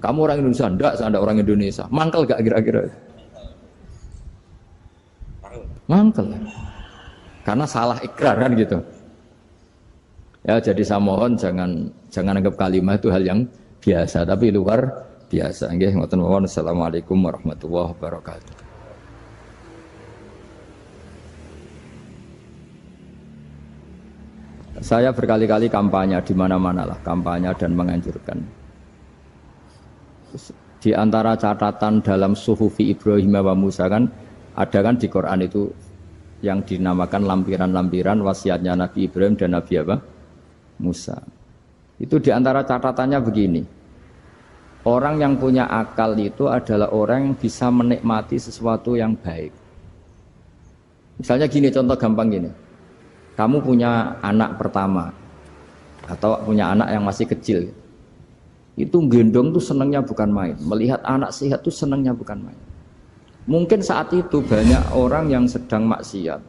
Kamu orang Indonesia? Enggak, saya enggak orang Indonesia. Mangkel gak kira-kira? Mangkel. Karena salah ikrar kan gitu. Ya, jadi saya mohon jangan anggap kalimat itu hal yang biasa, tapi luar biasa. Nggih, ngoten mawon. Assalamualaikum warahmatullahi wabarakatuh. Saya berkali-kali kampanye di mana-mana lah, kampanye dan menganjurkan. Di antara catatan dalam Suhufi Ibrahim wa Musa kan ada kan di Quran itu yang dinamakan lampiran-lampiran wasiatnya Nabi Ibrahim dan Nabi apa? Musa. Itu di antara catatannya begini. Orang yang punya akal itu adalah orang yang bisa menikmati sesuatu yang baik. Misalnya gini, contoh gampang gini. Kamu punya anak pertama atau punya anak yang masih kecil. Itu gendong tuh senangnya bukan main. Melihat anak sehat tuh senangnya bukan main. Mungkin saat itu banyak orang yang sedang maksiat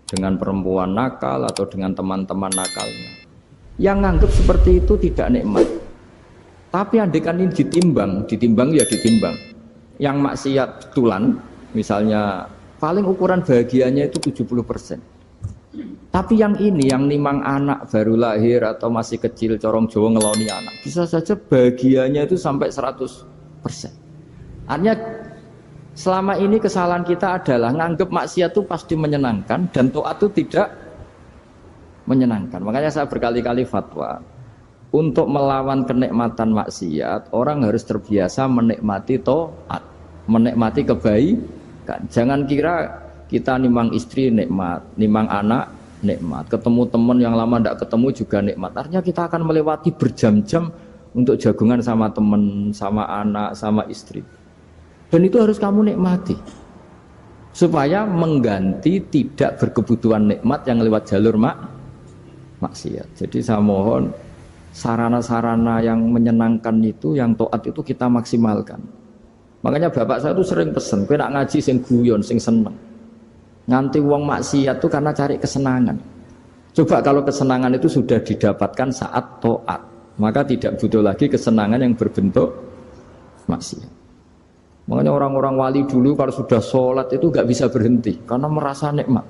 dengan perempuan nakal atau dengan teman-teman nakalnya. Yang nganggap seperti itu tidak nikmat. Tapi andaikan ini ditimbang ya ditimbang. Yang maksiat tulan, misalnya paling ukuran bahagianya itu 70%. Tapi yang ini, yang nimang anak baru lahir atau masih kecil, corong Jawa ngeloni anak, bisa saja bahagianya itu sampai 100%. Artinya selama ini kesalahan kita adalah nganggap maksiat itu pasti menyenangkan dan taat itu tidak menyenangkan. Makanya saya berkali-kali fatwa, untuk melawan kenikmatan maksiat, orang harus terbiasa menikmati taat, menikmati kebaikan. Jangan kira kita nimang istri nikmat, nimang anak nikmat, ketemu teman yang lama tidak ketemu juga nikmat. Artinya kita akan melewati berjam-jam untuk jagungan sama teman, sama anak, sama istri. Dan itu harus kamu nikmati supaya mengganti tidak berkebutuhan nikmat yang lewat jalur maksiat. Jadi saya mohon sarana-sarana yang menyenangkan itu, yang taat itu kita maksimalkan. Makanya bapak saya itu sering pesen, kowe nak ngaji sing guyon, sing seneng. Nganti wong maksiat itu karena cari kesenangan. Coba kalau kesenangan itu sudah didapatkan saat taat, maka tidak butuh lagi kesenangan yang berbentuk maksiat. Makanya orang-orang wali dulu kalau sudah sholat itu gak bisa berhenti karena merasa nikmat.